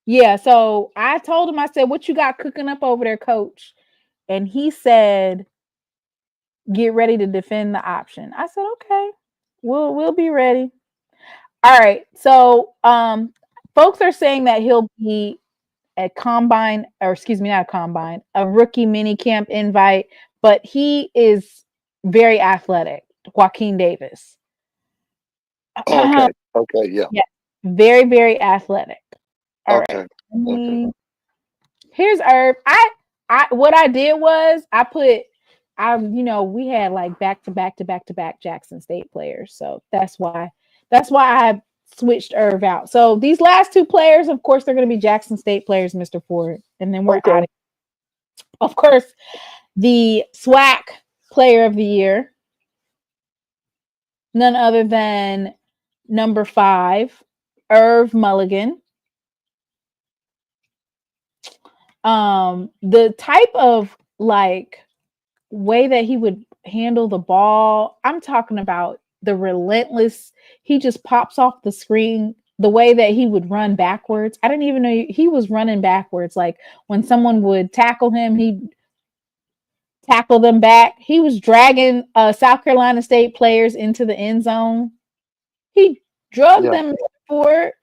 Yeah, so I told him, I said, what you got cooking up over there, coach? And he said, get ready to defend the option. I said, okay, we'll be ready. All right. So folks are saying that he'll be at combine, or excuse me, not a combine, a rookie mini camp invite, but he is very athletic. Joaquin Davis. Okay. Yeah. Very, very athletic. All right. Here's Irv. What I did was we had like back to back Jackson State players. So that's why I switched Irv out. So these last two players, of course, they're going to be Jackson State players, Mr. Ford. And then we're out. Of course, the SWAC player of the year, none other than number 5, Irv Mulligan. The type of like way that he would handle the ball, I'm talking about the relentless, he just pops off the screen, the way that he would run backwards. I didn't even know he was running backwards. Like when someone would tackle him, he'd tackle them back. He was dragging South Carolina State players into the end zone. He drugged them forward.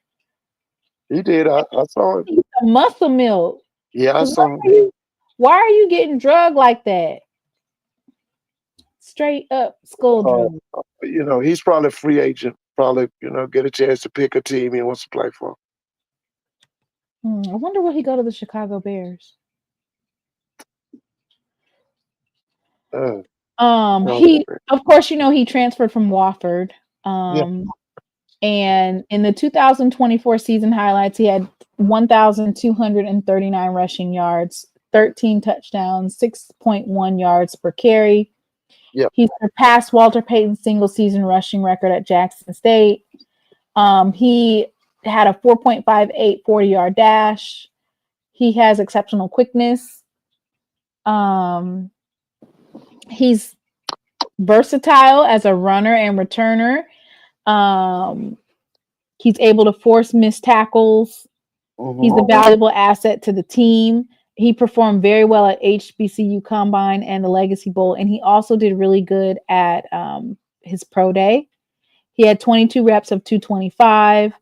He did. I saw it. He's a muscle milk. Yeah, I saw it. Why are you getting drugged like that? Straight up skull drug. He's probably a free agent. Probably, get a chance to pick a team he wants to play for. I wonder will he go to the Chicago Bears? He, of course, he transferred from Wofford. And in the 2024 season highlights, he had 1,239 rushing yards, 13 touchdowns, 6.1 yards per carry. Yep. He surpassed Walter Payton's single season rushing record at Jackson State. He had a 4.58 40-yard dash. He has exceptional quickness. He's versatile as a runner and returner. He's able to force missed tackles. He's a valuable asset to the team. He performed very well at HBCU Combine and the Legacy Bowl, and he also did really good at his pro day. He had 22 reps of 225,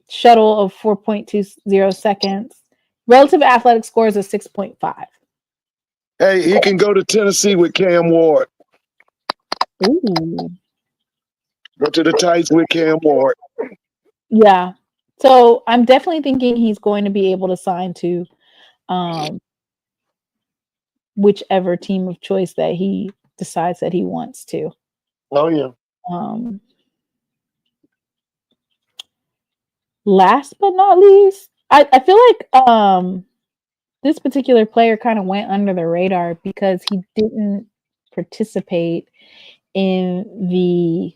shuttle of 4.20 seconds, relative athletic scores of 6.5. Hey, he can go to Tennessee with Cam Ward. Ooh. Go to the Titans with Cam Ward. Yeah. So I'm definitely thinking he's going to be able to sign to whichever team of choice that he decides that he wants to. Oh, yeah. Last but not least, I feel like this particular player kind of went under the radar because he didn't participate in the.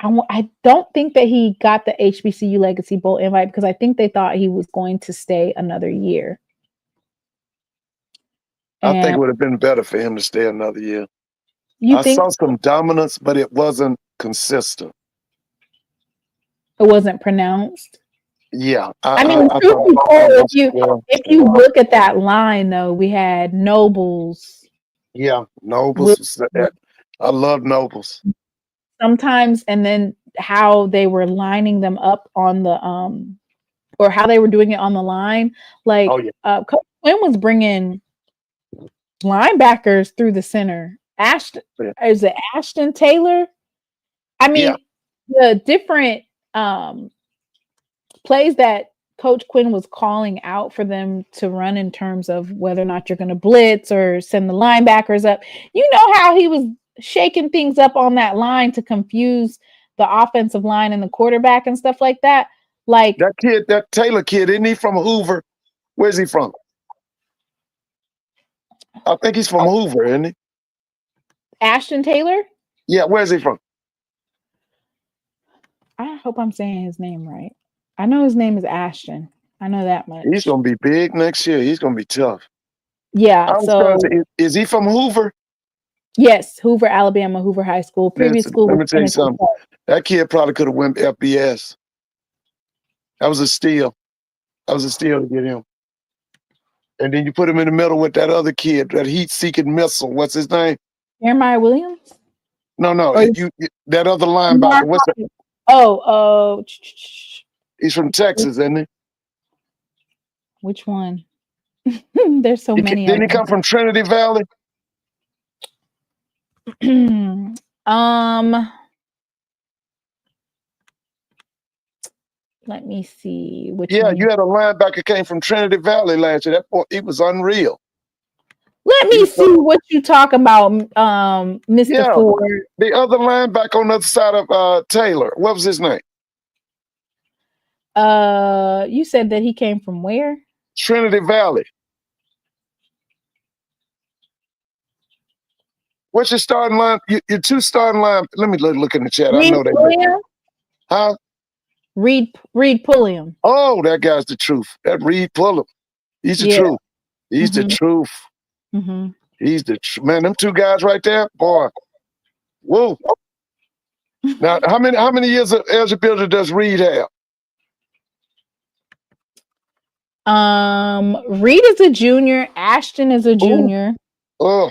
I don't think that he got the HBCU Legacy Bowl invite because I think they thought he was going to stay another year. I think it would have been better for him to stay another year. You I think saw some dominance, but it wasn't consistent. It wasn't pronounced. Yeah, if you look at that line, though, we had Nobles. Yeah, Nobles. I love Nobles. Sometimes, and then how they were lining them up on the or how they were doing it on the line. Like, Coach Quinn was bringing linebackers through the center. Is it Ashton Taylor? I mean, the different plays that Coach Quinn was calling out for them to run in terms of whether or not you're going to blitz or send the linebackers up. You know how he was shaking things up on that line to confuse the offensive line and the quarterback and stuff like that. Like that Taylor kid, isn't he from Hoover? Where's he from? I think he's from Hoover, isn't he? Ashton Taylor? Yeah, where's he from? I hope I'm saying his name right. I know his name is Ashton. I know that much. He's going to be big next year. He's going to be tough. Yeah. So is he from Hoover? Yes, Hoover, Alabama, Hoover High School. Previous school. Let me tell you something. That kid probably could have went FBS. That was a steal. To get him. And then you put him in the middle with that other kid, that heat-seeking missile. What's his name? Jeremiah Williams? No. That other linebacker. What's that? He's from Texas, isn't he? Which one? There's so many. Didn't he come from Trinity Valley? Let me see. You had a linebacker came from Trinity Valley last year. That boy, he was unreal. Let me see what you talk about, Mr. Ford. The other linebacker on the other side of Taylor. What was his name? You said that he came from where? Trinity Valley. What's your starting line? Your two starting line. Let me look in the chat. I know they. Huh? Reed Pulliam. Oh, that guy's the truth. That Reed Pulliam. He's the truth. He's the truth. Mm-hmm. He's the man. Them two guys right there, boy. Whoa. Now, how many years of eligibility does Reed have? Reed is a junior. Ashton is a junior. Oh.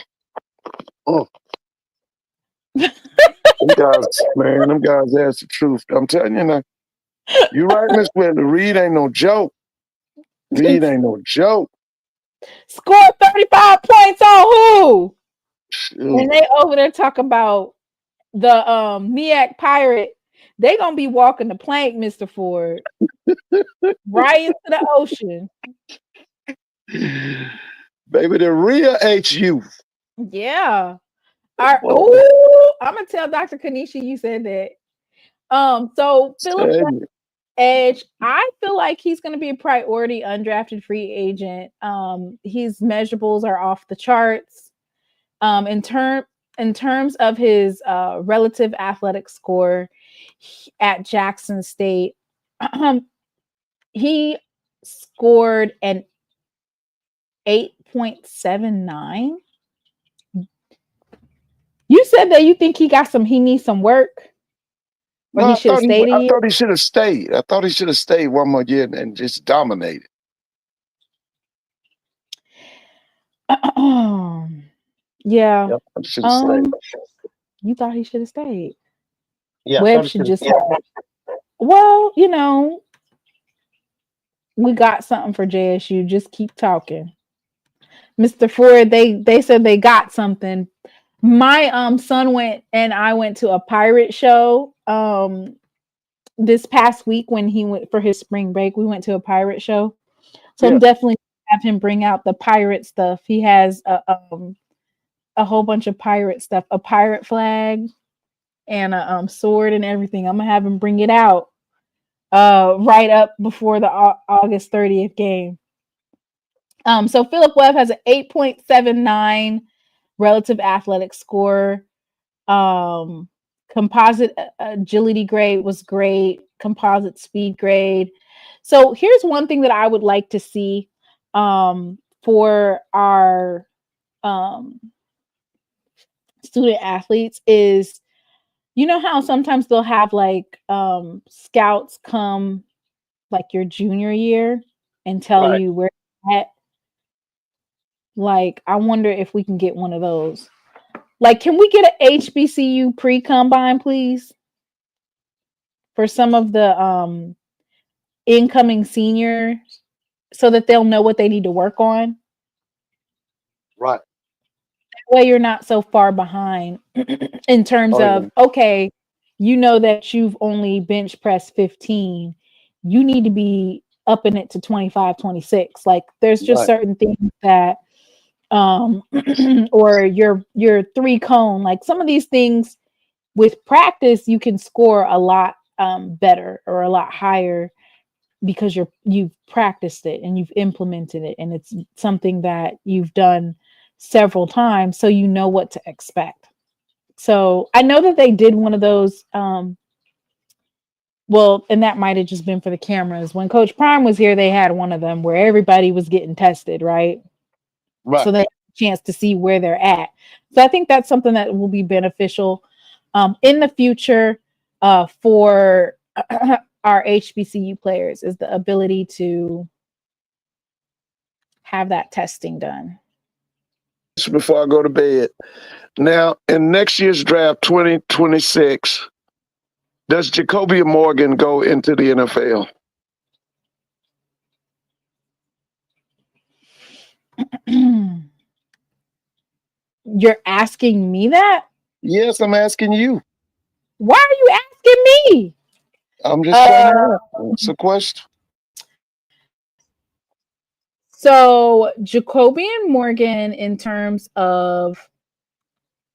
Them guys, that's the truth. I'm telling you now. You right, Miss Whitley. Reed ain't no joke. Scored 35 points on who? Shoot. And they over there talk about the MEAC Pirate. They gonna be walking the plank, Mr. Ford. Right into the ocean. Baby, the real HU. Yeah. I'm gonna tell Dr. Kanisha you said that. So Philip Edge, I feel like he's going to be a priority undrafted free agent. His measurables are off the charts. In terms of his relative athletic score at Jackson State, he scored an 8.79. You said that you think he needs some work. No, I thought he should have stayed. I thought he should have stayed one more year and just dominated. Yeah. Yep, should have stayed. You thought he should have stayed. Yeah. Webb should just well, we got something for JSU. Just keep talking. Mr. Ford, they said they got something. My son I went to a pirate show this past week when he went for his spring break. We went to a pirate show. So I'm definitely have him bring out the pirate stuff. He has a whole bunch of pirate stuff, a pirate flag. and a sword and everything. I'm gonna have him bring it out right up before the August 30th game. So Philip Webb has an 8.79 relative athletic score. Composite agility grade was great. Composite speed grade. So here's one thing that I would like to see for our student athletes is, you know how sometimes they'll have like scouts come like your junior year and tell Right. you where you're at. Like, I wonder if we can get one of those. Like, can we get an HBCU pre-combine, please? For some of the incoming seniors so that they'll know what they need to work on. Right. That way you're not so far behind in terms Oh, of, yeah. okay, you know that you've only bench pressed 15. You need to be upping it to 25, 26. Like, there's just Right. certain things that or your 3 cone, like some of these things with practice you can score a lot better or a lot higher because you've practiced it and you've implemented it and it's something that you've done several times, so you know what to expect. So I know that they did one of those well, and that might have just been for the cameras. When Coach Prime was here, they had one of them where everybody was getting tested, right? Right. So they have a chance to see where they're at. So I think that's something that will be beneficial in the future for our HBCU players, is the ability to have that testing done. Before I go to bed. Now, in next year's draft, 2026, does Jacoby Morgan go into the NFL? You're asking me that? Yes, I'm asking you. Why are you asking me? I'm just trying to ask. It's a question. So Jacobian Morgan, in terms of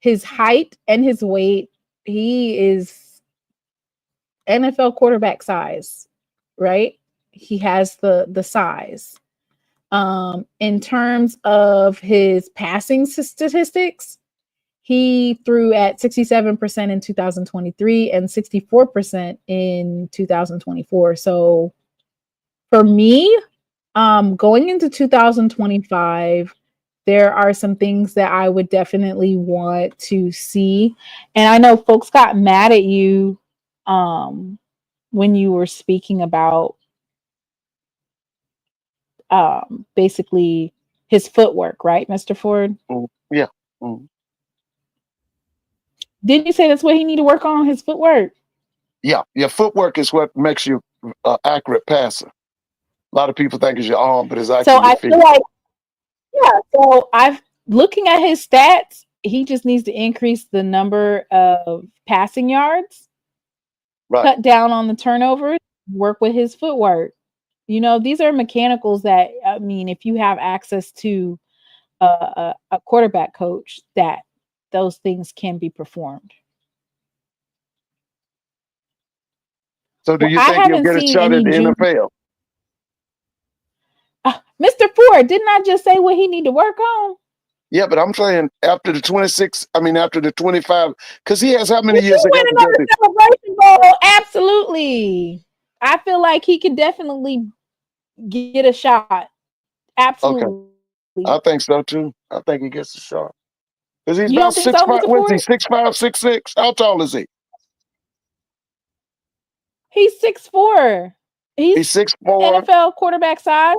his height and his weight, he is NFL quarterback size, right? He has the size. In terms of his passing statistics, he threw at 67% in 2023 and 64% in 2024. So for me, going into 2025, there are some things that I would definitely want to see. And I know folks got mad at you when you were speaking about basically his footwork, right, Mr. Ford? Yeah. Mm. Didn't you say that's what he need to work on, his footwork? Yeah. Your footwork is what makes you an accurate passer. A lot of people think it's your arm, but it's So actually your I feet. feel like, yeah, so I've looking at his stats, he just needs to increase the number of passing yards, Right. cut down on the turnovers, work with his footwork. You know, these are mechanicals that, I mean, if you have access to a quarterback coach, that those things can be performed. So do Well, you I think he'll haven't get a seen shot any at the junior. NFL? Mr. Ford, didn't I just say what he need to work on? Yeah, but I'm saying after the 26, after the 25, because he has how many If he years to go win to another get the celebration bowl, absolutely. I feel like he could definitely get a shot. Okay. Absolutely. I think so too. I think he gets a shot. Because he's You about don't think so, 6'5". Mr. What is Ford? he? 6'5", 6'6"? How tall is he? He's 6'4". He's He's 6'4". NFL quarterback size.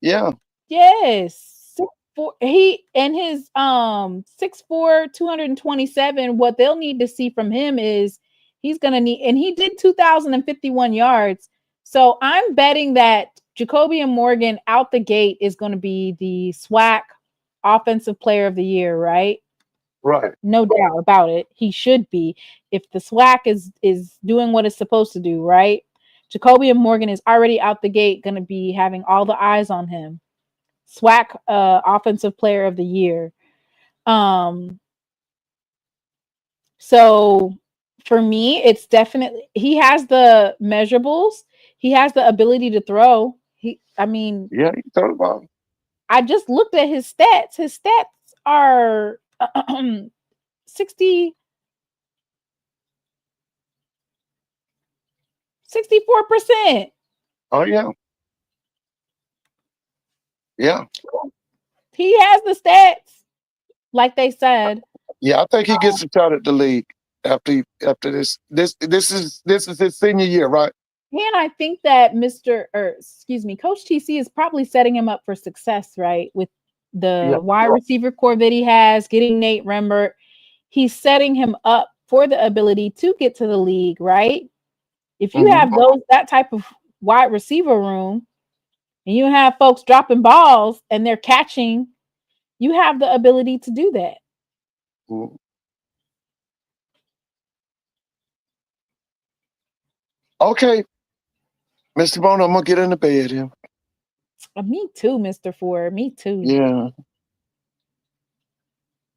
Yeah. Yes. 6'4". He and his 6'4", 227. What they'll need to see from him is he's gonna need, and he did 2,051 yards. So I'm betting that Jacobian Morgan out the gate is going to be the SWAC Offensive Player of the Year, right? Right. No doubt about it. He should be, if the SWAC is doing what it's supposed to do, right? Jacobian Morgan is already out the gate going to be having all the eyes on him. SWAC Offensive Player of the Year. So For me, it's definitely he has the measurables. He has the ability to throw. I mean, Yeah, you thought about it. I just looked at his stats. His stats are 60 64%. Oh yeah, yeah, He has the stats, like they said. yeah. I think he gets a shot at the league after this. This is his senior year, right? And I think that Coach TC is probably setting him up for success, right? With the Yeah. wide receiver core that he has, getting Nate Rembert. He's setting him up for the ability to get to the league, right? If you have that type of wide receiver room and you have folks dropping balls and they're catching, you have the ability to do that. Mhm. Okay, Mr. Bono, I'm gonna get in the bed here. Me too, Mr. Ford. Me too. Yeah.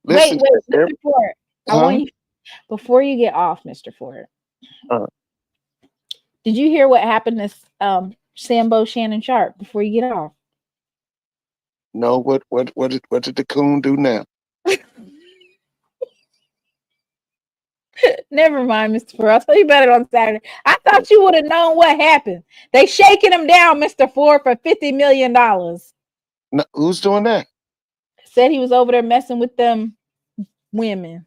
Wait, Mr. Ford. I want you, before you get off, Mr. Ford. Did you hear what happened to Sambo Shannon Sharpe before you get off? No, what did the coon do now? Never mind, Mr. Ford. I'll tell you about it on Saturday. I thought you would have known what happened. They shaking him down, Mr. Ford, for $50 million. No, who's doing that? Said he was over there messing with them women.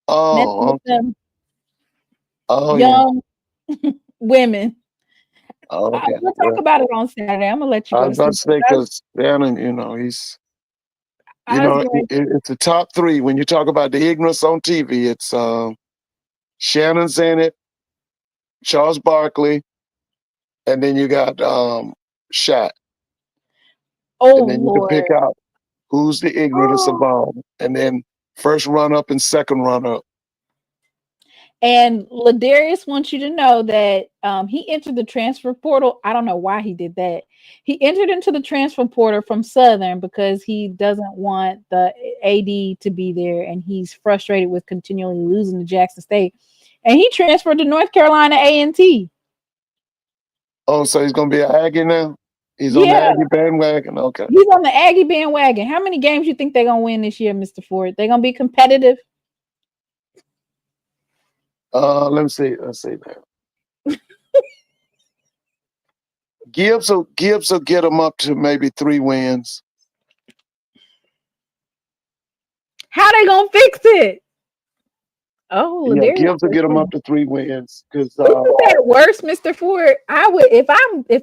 Oh, with them young women. Okay. We'll talk about it on Saturday. I'm gonna let you go. I was about to say because Shannon, he's, it's the top three when you talk about the ignorance on TV. It's Shannon's in it, Charles Barkley, and then you got Shaq. Oh, and then you Lord. can pick out who's the ignorance of all, and then first run up and second run up. And Ladarius wants you to know that he entered the transfer portal. I don't know why he did that. He entered into the transfer portal from Southern because he doesn't want the AD to be there, and he's frustrated with continually losing to Jackson State. And he transferred to North Carolina A&T. Oh, so he's going to be an Aggie now? He's on the Aggie bandwagon? Okay. He's on the Aggie bandwagon. How many games you think they're going to win this year, Mr. Ford? They're going to be competitive? Let me see. Let's see now. Gibbs will get them up to maybe 3 wins. How they gonna fix it? Oh, yeah, Gibbs will get them up to 3 wins. Because isn't that worse, Mr. Ford? I would if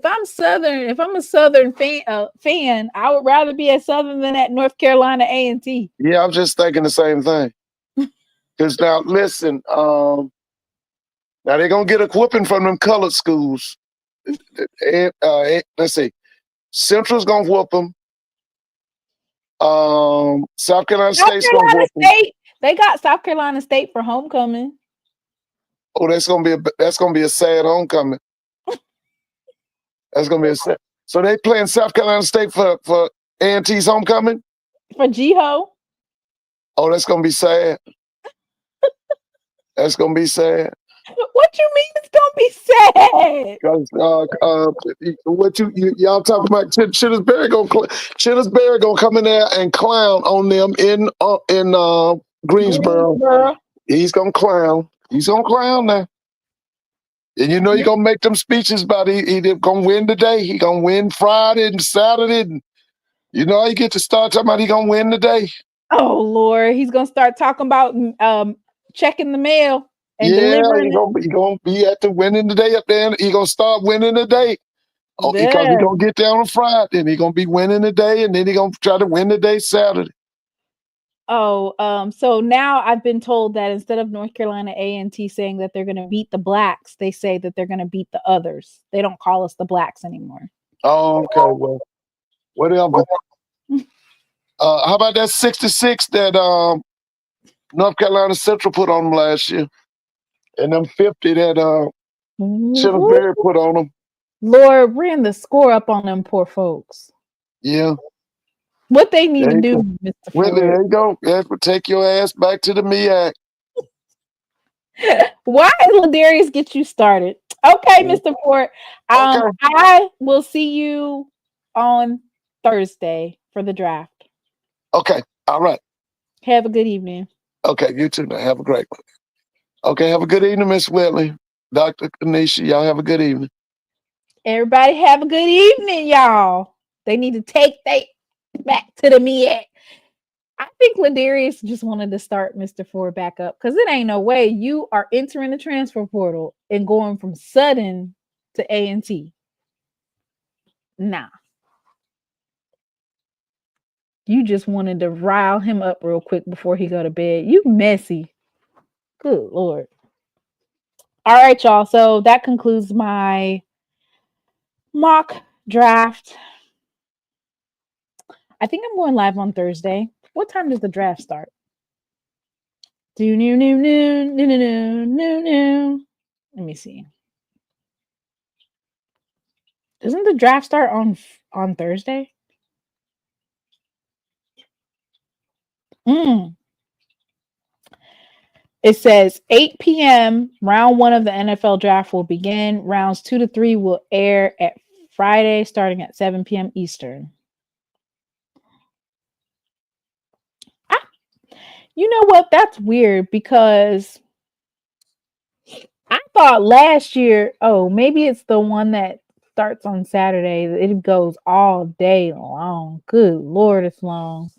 I'm Southern, if I'm a Southern fan, I would rather be at Southern than at North Carolina A&T. Yeah, I'm just thinking the same thing. Because now, listen, now they're gonna get a whooping from them colored schools. Let's see, Central's gonna whoop them. South Carolina State's gonna whoop them. They got South Carolina State for homecoming. Oh, that's gonna be a sad homecoming. That's gonna be a sad. So they playing South Carolina State for A&T's homecoming? For G-Ho. Oh, that's gonna be sad. That's gonna be sad. What you mean it's gonna be sad? Because y'all talking about Shedeur Sanders gonna come in there and clown on them in Greensboro. He's gonna clown. He's gonna clown now. And you're gonna make them speeches about he gonna win today. He gonna win Friday and Saturday. And you get to start talking about he gonna win today. Oh Lord, he's gonna start talking about checking the mail. And delivering he gonna be at the winning the day up there. He gonna start winning the day. Oh, because he gonna get down on Friday, and he gonna be winning the day, and then he gonna try to win the day Saturday. Oh, so now I've been told that instead of North Carolina A&T saying that they're gonna beat the blacks, they say that they're gonna beat the others. They don't call us the blacks anymore. Oh, okay. Well, whatever. How about that 66 that North Carolina Central put on them last year? And them 50 that Shedeur put on them. Lord, ran the score up on them poor folks. Yeah. What they need to do, Mr. Well, there you go. Take your ass back to the MEAC. Why did Ladarius get you started? Okay, Mm, Mr. Ford. okay. I will see you on Thursday for the draft. Okay. All right. Have a good evening. Okay. You too. Now have a great one. Okay. Have a good evening, Miss Whitley. Dr. Kanisha, y'all have a good evening. Everybody have a good evening, y'all. They need to take they back to the MEAC. I think Ladarius just wanted to start Mr. Ford back up because it ain't no way you are entering the transfer portal and going from Sudden to A&T. Nah. You just wanted to rile him up real quick before he go to bed. You messy. Good Lord. All right, y'all. So that concludes my mock draft. I think I'm going live on Thursday. What time does the draft start? Do new new new new new new new. Let me see. Doesn't the draft start on Thursday? It says 8 p.m. Round 1 of the NFL draft will begin. Rounds 2 to 3 will air at Friday, starting at 7 p.m. Eastern. You know what? That's weird because I thought last year, maybe it's the one that starts on Saturday. It goes all day long. Good Lord, it's long.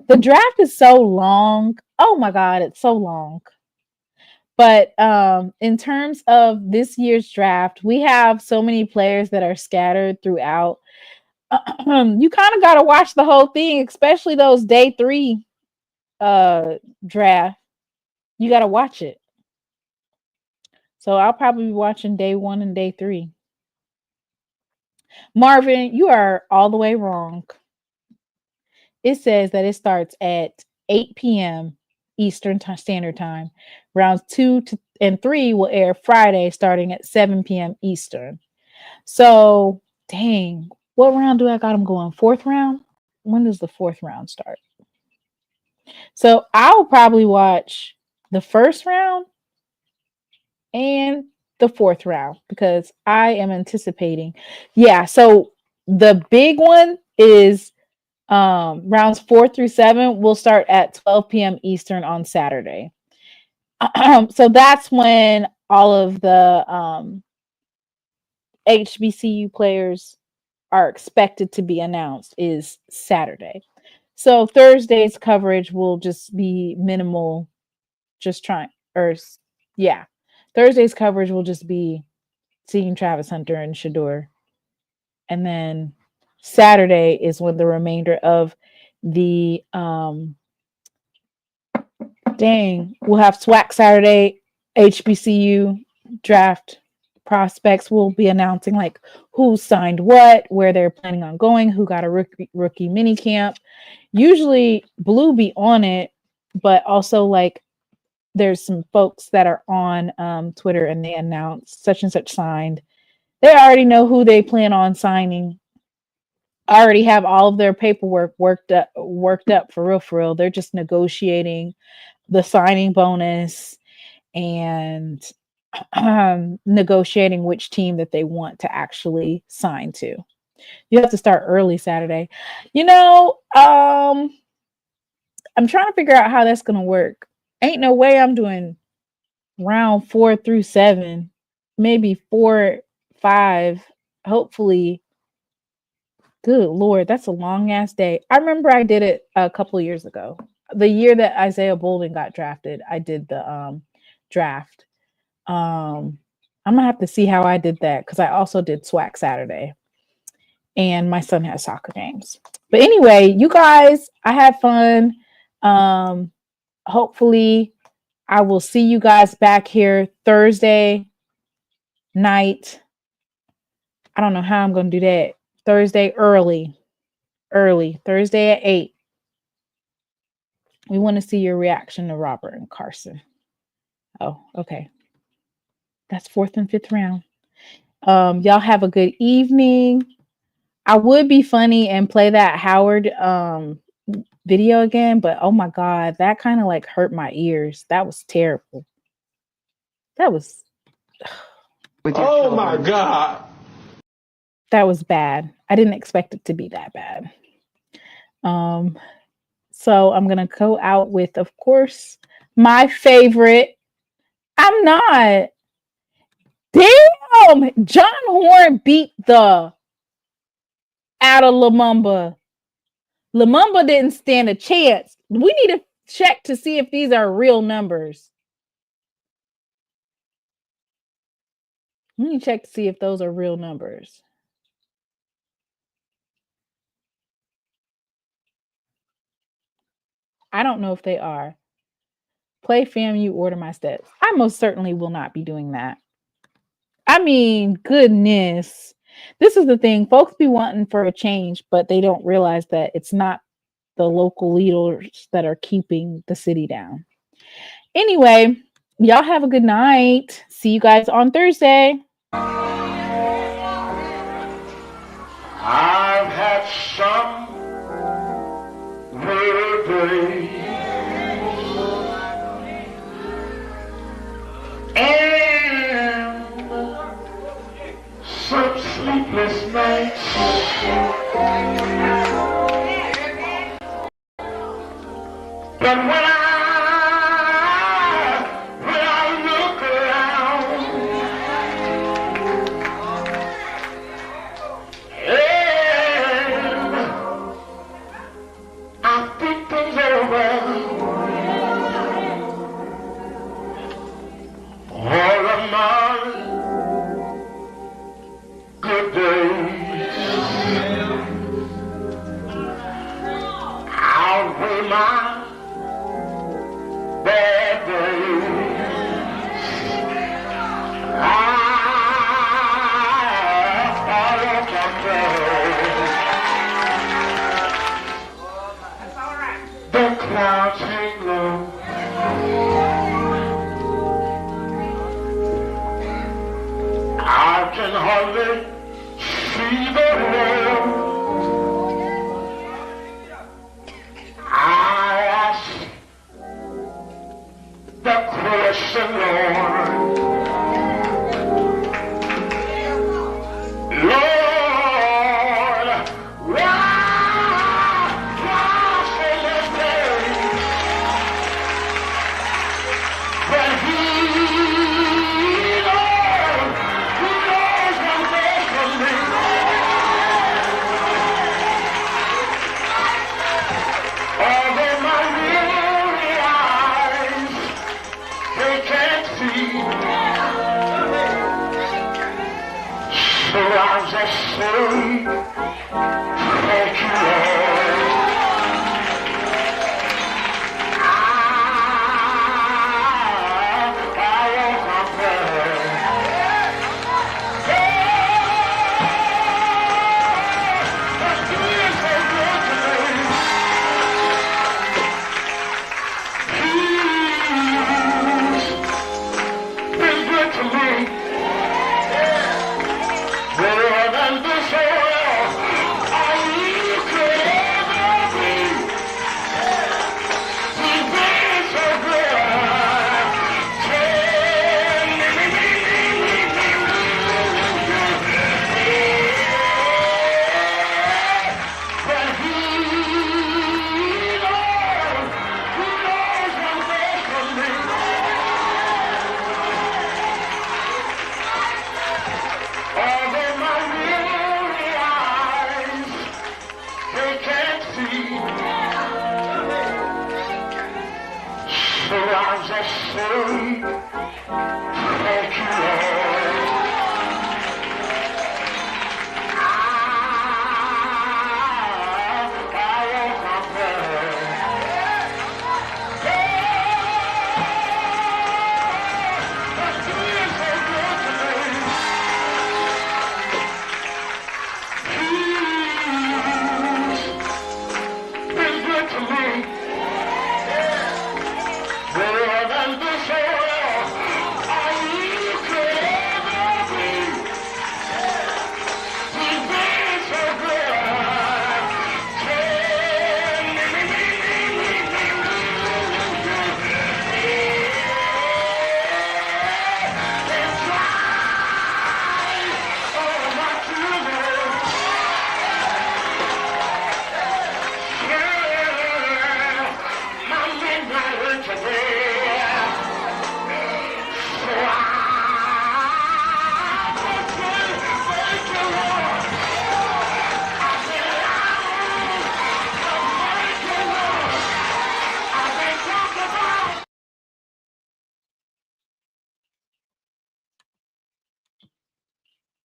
The draft is so long. Oh my God, it's so long. But in terms of this year's draft, we have so many players that are scattered throughout. You kind of got to watch the whole thing, especially those day 3 draft. You got to watch it. So I'll probably be watching day 1 and day 3. Marvin, you are all the way wrong. It says that it starts at 8 p.m. Eastern Standard Time. Rounds 2 and 3 will air Friday starting at 7 p.m. Eastern. So, dang, what round do I got them going? 4th round? When does the 4th round start? So, I'll probably watch the 1st round and the 4th round because I am anticipating. Yeah, so the big one is rounds 4 through 7 will start at 12 p.m. Eastern on Saturday. So that's when all of the HBCU players are expected to be announced is Saturday. So Thursday's coverage will just be minimal. Thursday's coverage will just be seeing Travis Hunter and Shedeur. And then Saturday is when the remainder of the we'll have SWAC Saturday, HBCU draft prospects. Will be announcing like who signed what, where they're planning on going, who got a rookie mini camp. Usually Blue be on it, but also like there's some folks that are on Twitter and they announce such and such signed. They already know who they plan on signing. Already have all of their paperwork worked up for real. They're just negotiating the signing bonus and negotiating which team that they want to actually sign to. You have to start early Saturday. I'm trying to figure out how that's going to work. Ain't no way I'm doing round 4 through 7, maybe 4, 5, hopefully. Good Lord, that's a long ass day. I remember I did it a couple of years ago. The year that Isaiah Bolden got drafted, I did the draft. I'm gonna have to see how I did that because I also did SWAC Saturday, and my son has soccer games. But anyway, you guys, I had fun. Hopefully, I will see you guys back here Thursday night. I don't know how I'm gonna do that. Thursday early. Thursday at 8. We want to see your reaction to Robert and Carson. Oh, okay. That's 4th and 5th round. Y'all have a good evening. I would be funny and play that Howard video again, but oh my God, that kind of like hurt my ears. That was terrible. That was. Oh my God. That was bad. I didn't expect it to be that bad. So I'm gonna go out with, of course, my favorite. I'm not. Damn, John Horn beat the out of Lumumba. Lumumba didn't stand a chance. We need to check to see if these are real numbers. We need to check to see if those are real numbers. I don't know if they are. Play FAMU, order my steps. I most certainly will not be doing that. I mean, goodness. This is the thing. Folks be wanting for a change, but they don't realize that it's not the local leaders that are keeping the city down. Anyway, y'all have a good night. See you guys on Thursday. I've had some weary days and some sleepless nights. But when I look around, and I think things over, all of my good days outweigh my bad days. I can tell the clouds hang low. I can hardly see the road. I ask the question, Lord. Lord, why so much pain? But He knows what's best for me. Although my weary eyes, they can't see, so I'll just say, thank you, Lord. I won't complain. But He is so good to me. He's been good to me. Better than this world you could ever be. He's been so good. But He knows what's best for me. Although my weary eyes, they can't see, so I'll just say